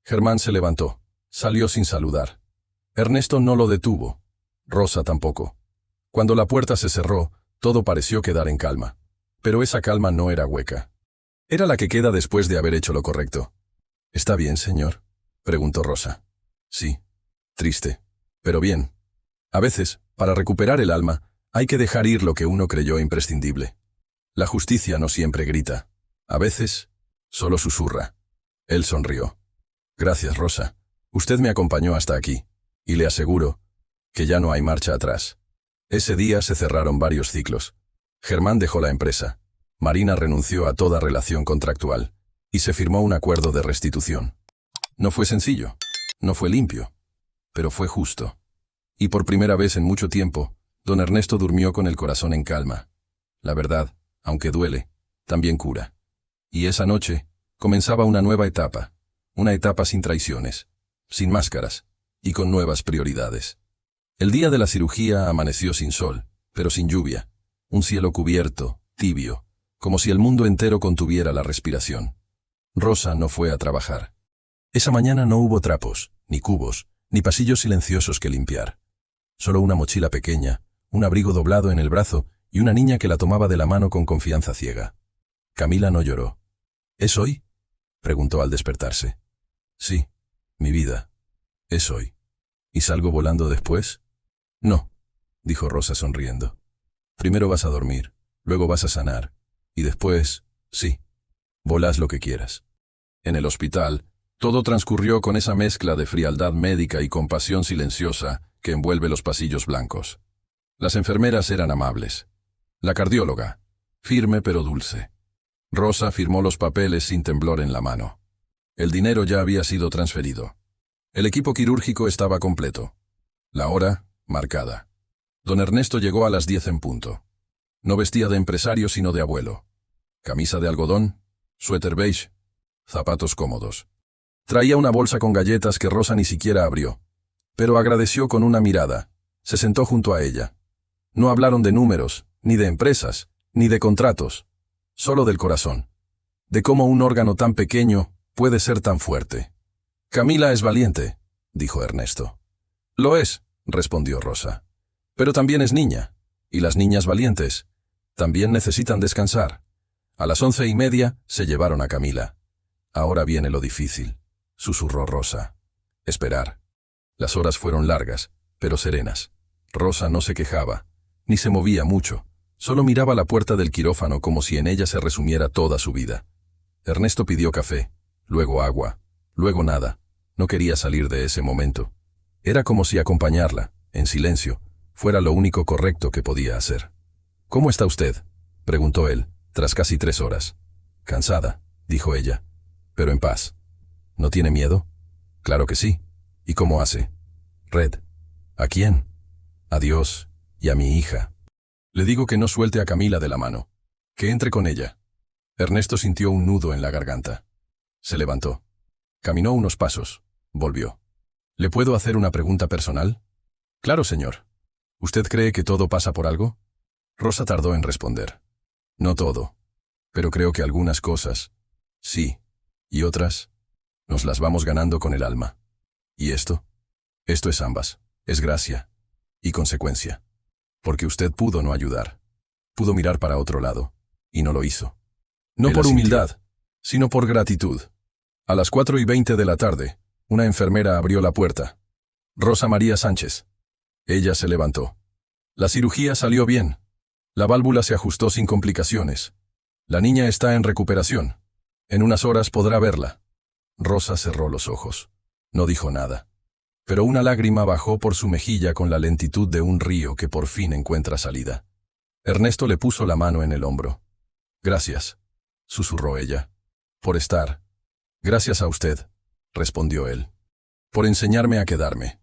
Germán se levantó. Salió sin saludar. Ernesto no lo detuvo. Rosa tampoco. Cuando la puerta se cerró, todo pareció quedar en calma. Pero esa calma no era hueca. Era la que queda después de haber hecho lo correcto. ¿Está bien, señor?, preguntó Rosa. Sí. Triste. Pero bien. A veces, para recuperar el alma, hay que dejar ir lo que uno creyó imprescindible. La justicia no siempre grita. A veces, solo susurra. Él sonrió. Gracias, Rosa. Usted me acompañó hasta aquí. Y le aseguro que ya no hay marcha atrás. Ese día se cerraron varios ciclos. Germán dejó la empresa. Marina renunció a toda relación contractual. Y se firmó un acuerdo de restitución. No fue sencillo. No fue limpio. Pero fue justo. Y por primera vez en mucho tiempo, don Ernesto durmió con el corazón en calma. La verdad, aunque duele, también cura. Y esa noche, comenzaba una nueva etapa. Una etapa sin traiciones, sin máscaras, y con nuevas prioridades. El día de la cirugía amaneció sin sol, pero sin lluvia. Un cielo cubierto, tibio, como si el mundo entero contuviera la respiración. Rosa no fue a trabajar. Esa mañana no hubo trapos, ni cubos, ni pasillos silenciosos que limpiar. Solo una mochila pequeña, un abrigo doblado en el brazo y una niña que la tomaba de la mano con confianza ciega. Camila no lloró. ¿Es hoy?, preguntó al despertarse. Sí, mi vida. Es hoy. ¿Y salgo volando después? No, dijo Rosa sonriendo. Primero vas a dormir, luego vas a sanar, y después, sí, volás lo que quieras. En el hospital, todo transcurrió con esa mezcla de frialdad médica y compasión silenciosa que envuelve los pasillos blancos. Las enfermeras eran amables. La cardióloga, firme pero dulce. Rosa firmó los papeles sin temblor en la mano. El dinero ya había sido transferido. El equipo quirúrgico estaba completo. La hora, marcada. Don Ernesto llegó a las 10 en punto. No vestía de empresario sino de abuelo. Camisa de algodón, suéter beige, zapatos cómodos. Traía una bolsa con galletas que Rosa ni siquiera abrió. Pero agradeció con una mirada. Se sentó junto a ella. No hablaron de números, ni de empresas, ni de contratos. Solo del corazón. De cómo un órgano tan pequeño puede ser tan fuerte. Camila es valiente, dijo Ernesto. Lo es, respondió Rosa. Pero también es niña. Y las niñas valientes también necesitan descansar. A las 11:30 se llevaron a Camila. Ahora viene lo difícil, susurró Rosa. Esperar. Las horas fueron largas, pero serenas. Rosa no se quejaba, ni se movía mucho. Solo miraba la puerta del quirófano como si en ella se resumiera toda su vida. Ernesto pidió café, luego agua, luego nada. No quería salir de ese momento. Era como si acompañarla, en silencio, fuera lo único correcto que podía hacer. ¿Cómo está usted?, preguntó él, tras casi 3 horas. Cansada, dijo ella, pero en paz. ¿No tiene miedo? Claro que sí. ¿Y cómo hace? Red. ¿A quién? A Dios y a mi hija. Le digo que no suelte a Camila de la mano. Que entre con ella. Ernesto sintió un nudo en la garganta. Se levantó. Caminó unos pasos. Volvió. ¿Le puedo hacer una pregunta personal? Claro, señor. ¿Usted cree que todo pasa por algo? Rosa tardó en responder. No todo. Pero creo que algunas cosas, sí, y otras, nos las vamos ganando con el alma. ¿Y esto? Esto es ambas. Es gracia. Y consecuencia. Porque usted pudo no ayudar. Pudo mirar para otro lado. Y no lo hizo. No por humildad, sino por gratitud. A las 4:20 de la tarde, una enfermera abrió la puerta. Rosa María Sánchez. Ella se levantó. La cirugía salió bien. La válvula se ajustó sin complicaciones. La niña está en recuperación. En unas horas podrá verla. Rosa cerró los ojos. No dijo nada. Pero una lágrima bajó por su mejilla con la lentitud de un río que por fin encuentra salida. Ernesto le puso la mano en el hombro. Gracias, susurró ella. Por estar. Gracias a usted, respondió él. Por enseñarme a quedarme.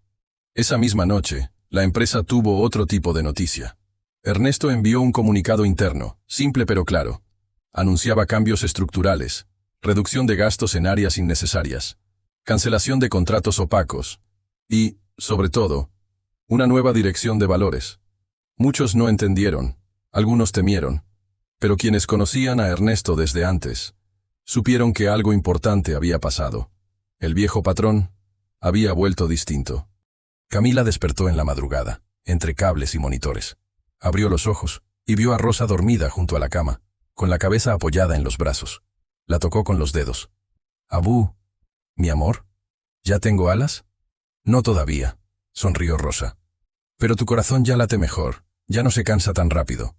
Esa misma noche, la empresa tuvo otro tipo de noticia. Ernesto envió un comunicado interno, simple pero claro. Anunciaba cambios estructurales, reducción de gastos en áreas innecesarias, cancelación de contratos opacos y, sobre todo, una nueva dirección de valores. Muchos no entendieron, algunos temieron, pero quienes conocían a Ernesto desde antes, supieron que algo importante había pasado. El viejo patrón había vuelto distinto. Camila despertó en la madrugada, entre cables y monitores. Abrió los ojos y vio a Rosa dormida junto a la cama, con la cabeza apoyada en los brazos. La tocó con los dedos. «Abú, mi amor, ¿ya tengo alas?» «No todavía», sonrió Rosa. «Pero tu corazón ya late mejor, ya no se cansa tan rápido.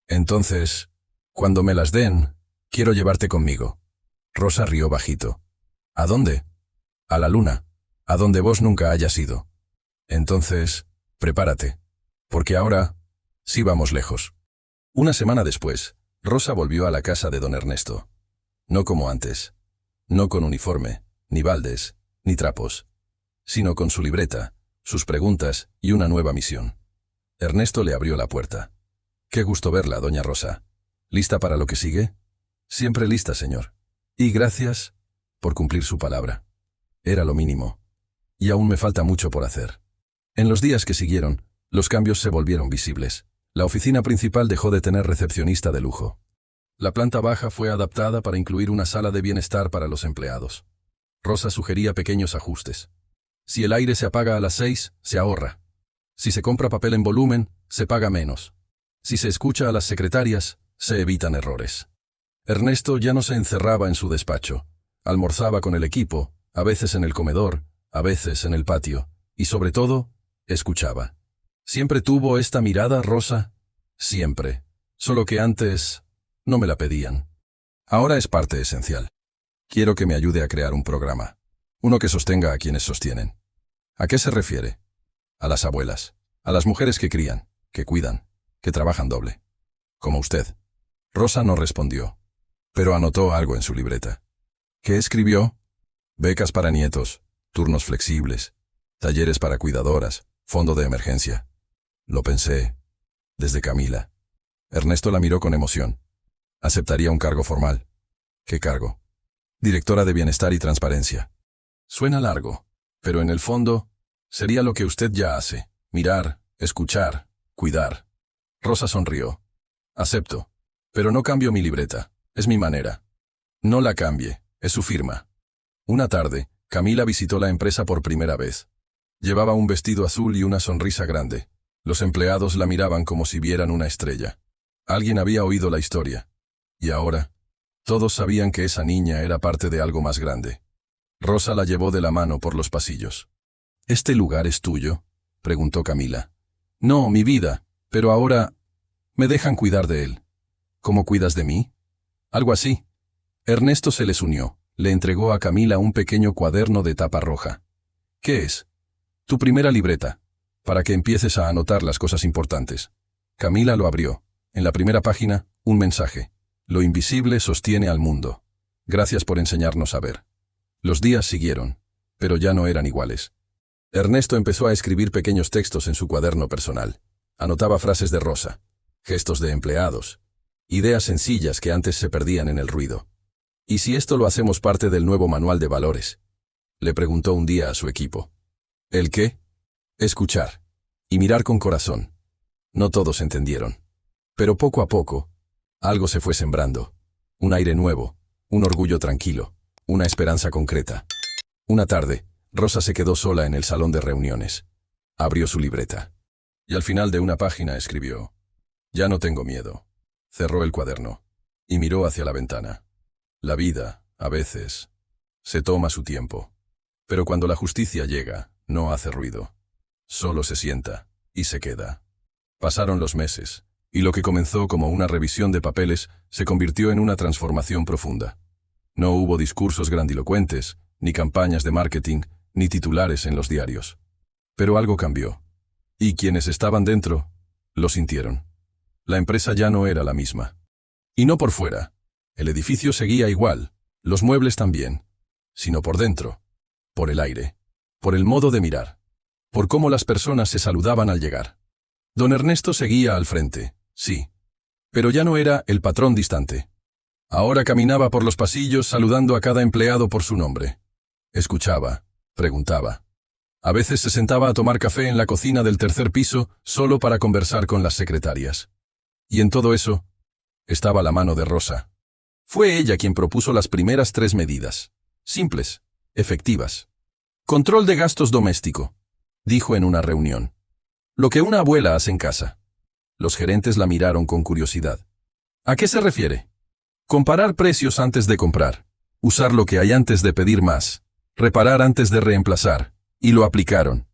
Entonces, cuando me las den, quiero llevarte conmigo». Rosa rió bajito. «¿A dónde?» «A la luna, a donde vos nunca hayas ido. Entonces, prepárate, porque ahora sí vamos lejos». Una semana después, Rosa volvió a la casa de don Ernesto. No como antes. No con uniforme, ni baldes, ni trapos. Sino con su libreta, sus preguntas y una nueva misión. Ernesto le abrió la puerta. «Qué gusto verla, doña Rosa. ¿Lista para lo que sigue?» «Siempre lista, señor. Y gracias por cumplir su palabra. Era lo mínimo. Y aún me falta mucho por hacer». En los días que siguieron, los cambios se volvieron visibles. La oficina principal dejó de tener recepcionista de lujo. La planta baja fue adaptada para incluir una sala de bienestar para los empleados. Rosa sugería pequeños ajustes. Si el aire se apaga a las 6, se ahorra. Si se compra papel en volumen, se paga menos. Si se escucha a las secretarias, se evitan errores. Ernesto ya no se encerraba en su despacho. Almorzaba con el equipo, a veces en el comedor, a veces en el patio, y sobre todo, escuchaba. ¿Siempre tuvo esta mirada, Rosa? Siempre. Solo que antes no me la pedían. Ahora es parte esencial. Quiero que me ayude a crear un programa. Uno que sostenga a quienes sostienen. ¿A qué se refiere? A las abuelas. A las mujeres que crían, que cuidan, que trabajan doble. Como usted. Rosa no respondió, pero anotó algo en su libreta. ¿Qué escribió? Becas para nietos, turnos flexibles, talleres para cuidadoras, fondo de emergencia. Lo pensé, desde Camila. Ernesto la miró con emoción. Aceptaría un cargo formal. ¿Qué cargo? Directora de Bienestar y Transparencia. Suena largo, pero en el fondo, sería lo que usted ya hace. Mirar, escuchar, cuidar. Rosa sonrió. Acepto, pero no cambio mi libreta. Es mi manera. No la cambie, es su firma. Una tarde, Camila visitó la empresa por primera vez. Llevaba un vestido azul y una sonrisa grande. Los empleados la miraban como si vieran una estrella. Alguien había oído la historia. Y ahora, todos sabían que esa niña era parte de algo más grande. Rosa la llevó de la mano por los pasillos. ¿Este lugar es tuyo?, preguntó Camila. No, mi vida, pero ahora me dejan cuidar de él. ¿Cómo cuidas de mí? Algo así. Ernesto se les unió. Le entregó a Camila un pequeño cuaderno de tapa roja. ¿Qué es? Tu primera libreta, para que empieces a anotar las cosas importantes. Camila lo abrió. En la primera página, un mensaje. Lo invisible sostiene al mundo. Gracias por enseñarnos a ver. Los días siguieron. pero ya no eran iguales. Ernesto empezó a escribir pequeños textos en su cuaderno personal. Anotaba frases de Rosa, gestos de empleados, ideas sencillas que antes se perdían en el ruido. ¿Y si esto lo hacemos parte del nuevo manual de valores?, le preguntó un día a su equipo. ¿El qué? Escuchar. Y mirar con corazón. No todos entendieron. Pero poco a poco, algo se fue sembrando. Un aire nuevo, un orgullo tranquilo, una esperanza concreta. Una tarde, Rosa se quedó sola en el salón de reuniones. Abrió su libreta. Y al final de una página escribió: «Ya no tengo miedo». Cerró el cuaderno y miró hacia la ventana. La vida, a veces, se toma su tiempo. Pero cuando la justicia llega, no hace ruido. Solo se sienta y se queda. Pasaron los meses, y lo que comenzó como una revisión de papeles se convirtió en una transformación profunda. No hubo discursos grandilocuentes, ni campañas de marketing, ni titulares en los diarios. Pero algo cambió. Y quienes estaban dentro, lo sintieron. La empresa ya no era la misma. Y no por fuera. El edificio seguía igual, los muebles también. Sino por dentro. Por el aire. Por el modo de mirar. Por cómo las personas se saludaban al llegar. Don Ernesto seguía al frente, sí. Pero ya no era el patrón distante. Ahora caminaba por los pasillos saludando a cada empleado por su nombre. Escuchaba, preguntaba. A veces se sentaba a tomar café en la cocina del tercer piso solo para conversar con las secretarias. Y en todo eso, estaba la mano de Rosa. Fue ella quien propuso las primeras 3 medidas. Simples, efectivas. Control de gastos doméstico, dijo en una reunión. Lo que una abuela hace en casa. Los gerentes la miraron con curiosidad. ¿A qué se refiere? Comparar precios antes de comprar. Usar lo que hay antes de pedir más. Reparar antes de reemplazar. Y lo aplicaron.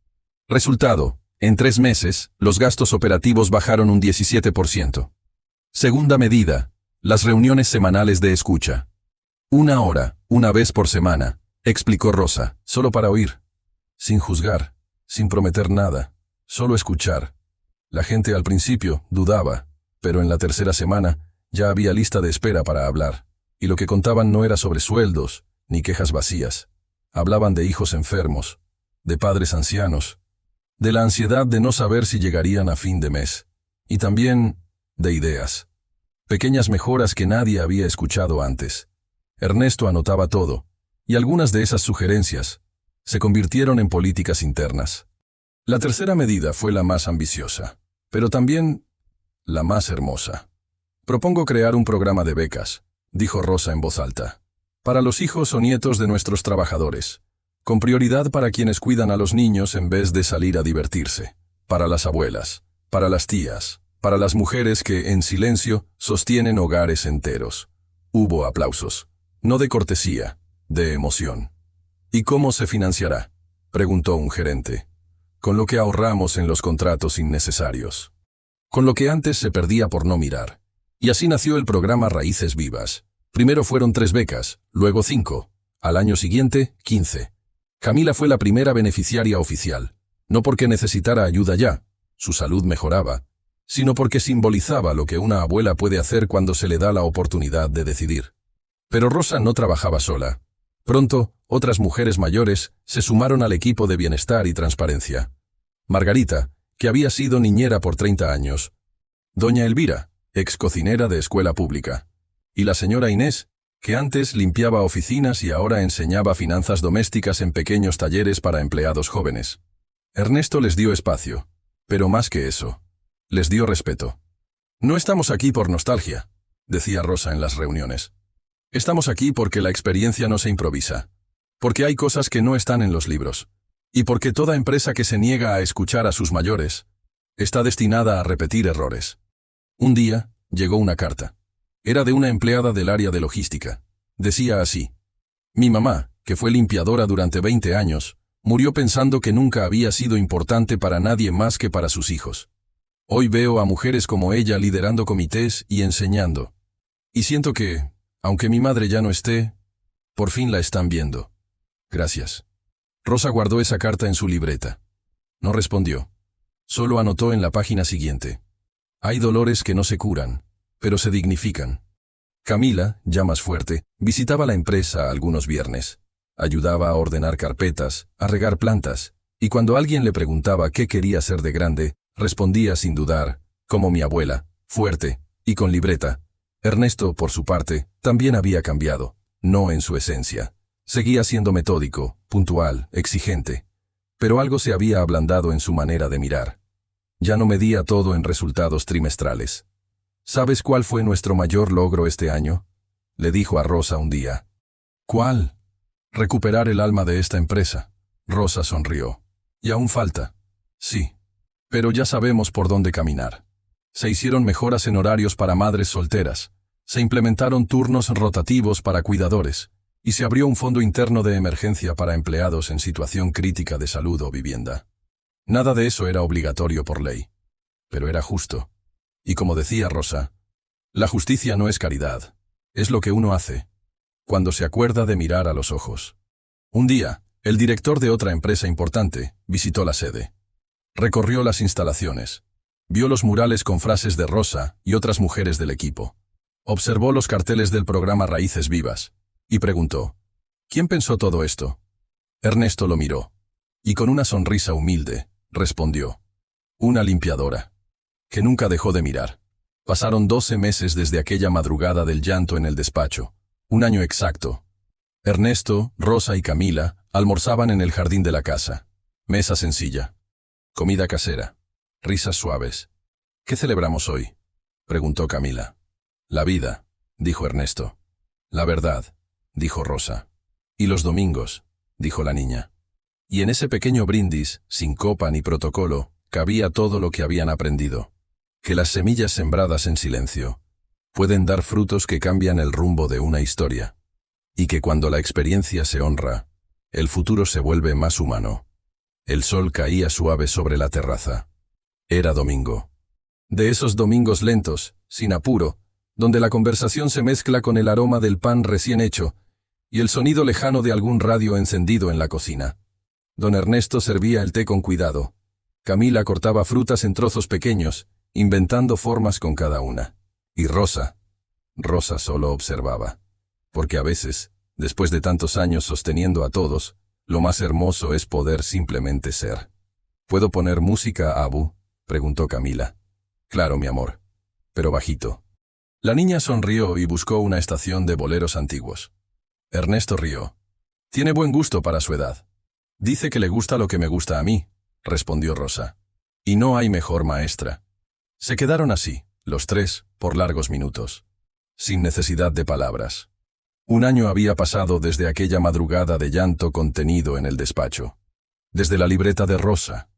Resultado, en 3 meses, los gastos operativos bajaron un 17%. Segunda medida, las reuniones semanales de escucha. 1 hora, una vez por semana, explicó Rosa, solo para oír. Sin juzgar, sin prometer nada, solo escuchar. La gente al principio dudaba, pero en la tercera semana ya había lista de espera para hablar, y lo que contaban no era sobre sueldos, ni quejas vacías. Hablaban de hijos enfermos, de padres ancianos, de la ansiedad de no saber si llegarían a fin de mes, y también de ideas. Pequeñas mejoras que nadie había escuchado antes. Ernesto anotaba todo, y algunas de esas sugerencias se convirtieron en políticas internas. La tercera medida fue la más ambiciosa, pero también la más hermosa. Propongo crear un programa de becas, dijo Rosa en voz alta, para los hijos o nietos de nuestros trabajadores, con prioridad para quienes cuidan a los niños en vez de salir a divertirse, para las abuelas, para las tías, para las mujeres que, en silencio, sostienen hogares enteros. Hubo aplausos, no de cortesía, de emoción. ¿Y cómo se financiará?, preguntó un gerente. Con lo que ahorramos en los contratos innecesarios. Con lo que antes se perdía por no mirar. Y así nació el programa Raíces Vivas. Primero fueron 3 becas, luego 5. Al año siguiente, 15. Camila fue la primera beneficiaria oficial, no porque necesitara ayuda ya, su salud mejoraba, sino porque simbolizaba lo que una abuela puede hacer cuando se le da la oportunidad de decidir. Pero Rosa no trabajaba sola. Pronto, otras mujeres mayores se sumaron al equipo de bienestar y transparencia. Margarita, que había sido niñera por 30 años. Doña Elvira, ex cocinera de escuela pública. Y la señora Inés, que antes limpiaba oficinas y ahora enseñaba finanzas domésticas en pequeños talleres para empleados jóvenes. Ernesto les dio espacio, pero más que eso, les dio respeto. No estamos aquí por nostalgia, decía Rosa en las reuniones. Estamos aquí porque la experiencia no se improvisa, porque hay cosas que no están en los libros, y porque toda empresa que se niega a escuchar a sus mayores está destinada a repetir errores. Un día, llegó una carta. Era de una empleada del área de logística. Decía así: mi mamá, que fue limpiadora durante 20 años, murió pensando que nunca había sido importante para nadie más que para sus hijos. Hoy veo a mujeres como ella liderando comités y enseñando. Y siento que, aunque mi madre ya no esté, por fin la están viendo. Gracias. Rosa guardó esa carta en su libreta. No respondió. Solo anotó en la página siguiente: hay dolores que no se curan, pero se dignifican. Camila, ya más fuerte, visitaba la empresa algunos viernes. Ayudaba a ordenar carpetas, a regar plantas, y cuando alguien le preguntaba qué quería ser de grande, respondía sin dudar, como mi abuela, fuerte y con libreta. Ernesto, por su parte, también había cambiado, no en su esencia. Seguía siendo metódico, puntual, exigente, pero algo se había ablandado en su manera de mirar. Ya no medía todo en resultados trimestrales. ¿Sabes cuál fue nuestro mayor logro este año?, le dijo a Rosa un día. ¿Cuál? Recuperar el alma de esta empresa. Rosa sonrió. ¿Y aún falta? Sí. Pero ya sabemos por dónde caminar. Se hicieron mejoras en horarios para madres solteras, se implementaron turnos rotativos para cuidadores, y se abrió un fondo interno de emergencia para empleados en situación crítica de salud o vivienda. Nada de eso era obligatorio por ley, pero era justo. Y como decía Rosa, la justicia no es caridad, es lo que uno hace, cuando se acuerda de mirar a los ojos. Un día, el director de otra empresa importante visitó la sede. Recorrió las instalaciones. Vio los murales con frases de Rosa y otras mujeres del equipo. Observó los carteles del programa Raíces Vivas y preguntó, ¿quién pensó todo esto? Ernesto lo miró y con una sonrisa humilde respondió, una limpiadora, que nunca dejó de mirar. Pasaron 12 meses desde aquella madrugada del llanto en el despacho, un año exacto. Ernesto, Rosa y Camila almorzaban en el jardín de la casa. Mesa sencilla, comida casera, risas suaves. ¿Qué celebramos hoy?, preguntó Camila. La vida, dijo Ernesto. La verdad, dijo Rosa. Y los domingos, dijo la niña. Y en ese pequeño brindis, sin copa ni protocolo, cabía todo lo que habían aprendido. Que las semillas sembradas en silencio pueden dar frutos que cambian el rumbo de una historia. Y que cuando la experiencia se honra, el futuro se vuelve más humano. El sol caía suave sobre la terraza. Era domingo. De esos domingos lentos, sin apuro, donde la conversación se mezcla con el aroma del pan recién hecho y el sonido lejano de algún radio encendido en la cocina. Don Ernesto servía el té con cuidado. Camila cortaba frutas en trozos pequeños, inventando formas con cada una. Y Rosa solo observaba. Porque a veces, después de tantos años sosteniendo a todos, lo más hermoso es poder simplemente ser. ¿Puedo poner música, Abu?, preguntó Camila. Claro, mi amor, pero bajito. La niña sonrió y buscó una estación de boleros antiguos. Ernesto rió. Tiene buen gusto para su edad. Dice que le gusta lo que me gusta a mí, respondió Rosa. Y no hay mejor maestra. Se quedaron así, los tres, por largos minutos, sin necesidad de palabras. Un año había pasado desde aquella madrugada de llanto contenido en el despacho. Desde la libreta de Rosa.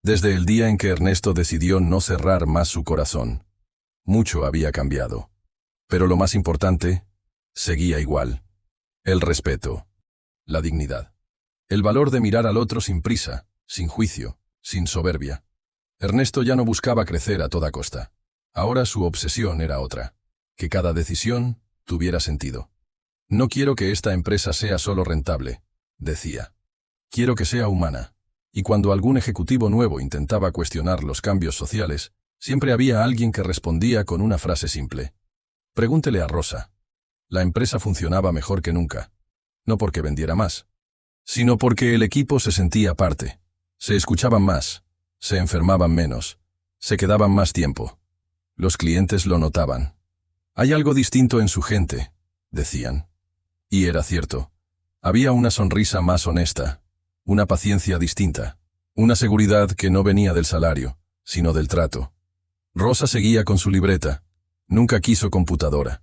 Desde el día en que Ernesto decidió no cerrar más su corazón. Mucho había cambiado. Pero lo más importante, seguía igual. El respeto. La dignidad. El valor de mirar al otro sin prisa, sin juicio, sin soberbia. Ernesto ya no buscaba crecer a toda costa. Ahora su obsesión era otra. Que cada decisión tuviera sentido. No quiero que esta empresa sea solo rentable, decía. Quiero que sea humana. Y cuando algún ejecutivo nuevo intentaba cuestionar los cambios sociales, siempre había alguien que respondía con una frase simple. Pregúntele a Rosa. La empresa funcionaba mejor que nunca. No porque vendiera más, sino porque el equipo se sentía parte. Se escuchaban más, se enfermaban menos, se quedaban más tiempo. Los clientes lo notaban. Hay algo distinto en su gente, decían. Y era cierto. Había una sonrisa más honesta, una paciencia distinta, una seguridad que no venía del salario, sino del trato. Rosa seguía con su libreta. Nunca quiso computadora.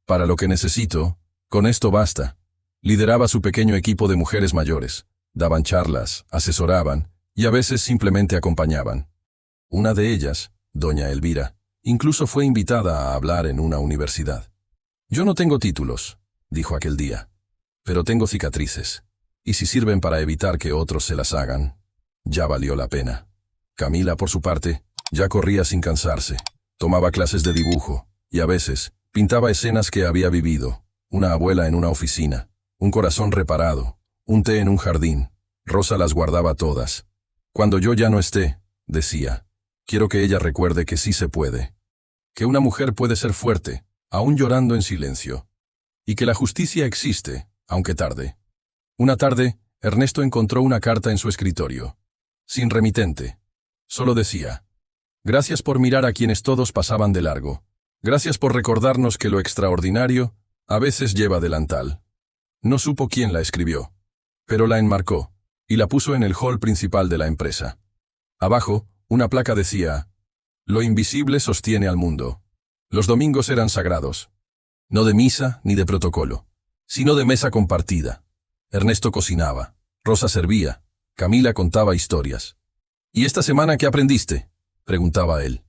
Para lo que necesito, con esto basta. Lideraba su pequeño equipo de mujeres mayores. Daban charlas, asesoraban y a veces simplemente acompañaban. Una de ellas, doña Elvira, incluso fue invitada a hablar en una universidad. Yo no tengo títulos, dijo aquel día, pero tengo cicatrices, y si sirven para evitar que otros se las hagan, ya valió la pena. Camila, por su parte, ya corría sin cansarse, tomaba clases de dibujo, y a veces pintaba escenas que había vivido, una abuela en una oficina, un corazón reparado, un té en un jardín. Rosa las guardaba todas. Cuando yo ya no esté, decía, quiero que ella recuerde que sí se puede. Que una mujer puede ser fuerte, aún llorando en silencio. Y que la justicia existe, aunque tarde. Una tarde, Ernesto encontró una carta en su escritorio. Sin remitente. Solo decía: gracias por mirar a quienes todos pasaban de largo. Gracias por recordarnos que lo extraordinario a veces lleva delantal. No supo quién la escribió, pero la enmarcó y la puso en el hall principal de la empresa. Abajo, una placa decía: lo invisible sostiene al mundo. Los domingos eran sagrados. No de misa ni de protocolo, sino de mesa compartida. Ernesto cocinaba, Rosa servía, Camila contaba historias. ¿Y esta semana qué aprendiste?, preguntaba él.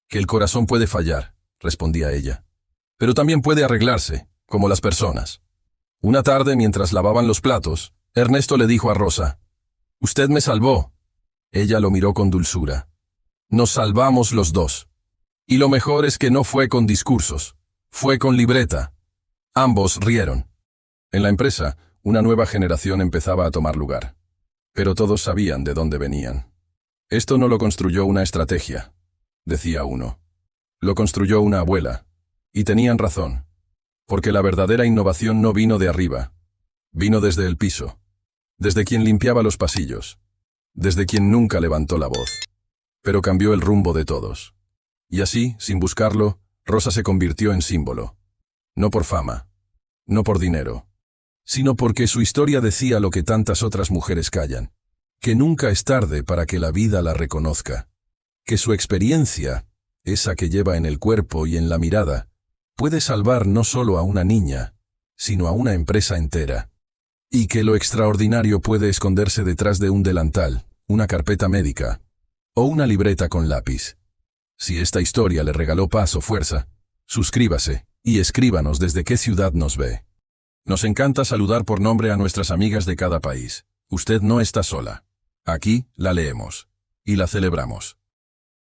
Que el corazón puede fallar, respondía ella. Pero también puede arreglarse, como las personas. Una tarde, mientras lavaban los platos, Ernesto le dijo a Rosa: «Usted me salvó». Ella lo miró con dulzura. «Nos salvamos los dos. Y lo mejor es que no fue con discursos, fue con libreta». Ambos rieron. En la empresa, una nueva generación empezaba a tomar lugar. Pero todos sabían de dónde venían. «Esto no lo construyó una estrategia», decía uno. «Lo construyó una abuela». Y tenían razón. Porque la verdadera innovación no vino de arriba. Vino desde el piso. Desde quien limpiaba los pasillos. Desde quien nunca levantó la voz. Pero cambió el rumbo de todos. Y así, sin buscarlo, Rosa se convirtió en símbolo. No por fama. No por dinero. Sino porque su historia decía lo que tantas otras mujeres callan. Que nunca es tarde para que la vida la reconozca. Que su experiencia, esa que lleva en el cuerpo y en la mirada, puede salvar no solo a una niña, sino a una empresa entera. Y que lo extraordinario puede esconderse detrás de un delantal, una carpeta médica, o una libreta con lápiz. Si esta historia le regaló paz o fuerza, suscríbase y escríbanos desde qué ciudad nos ve. Nos encanta saludar por nombre a nuestras amigas de cada país. Usted no está sola. Aquí la leemos y la celebramos.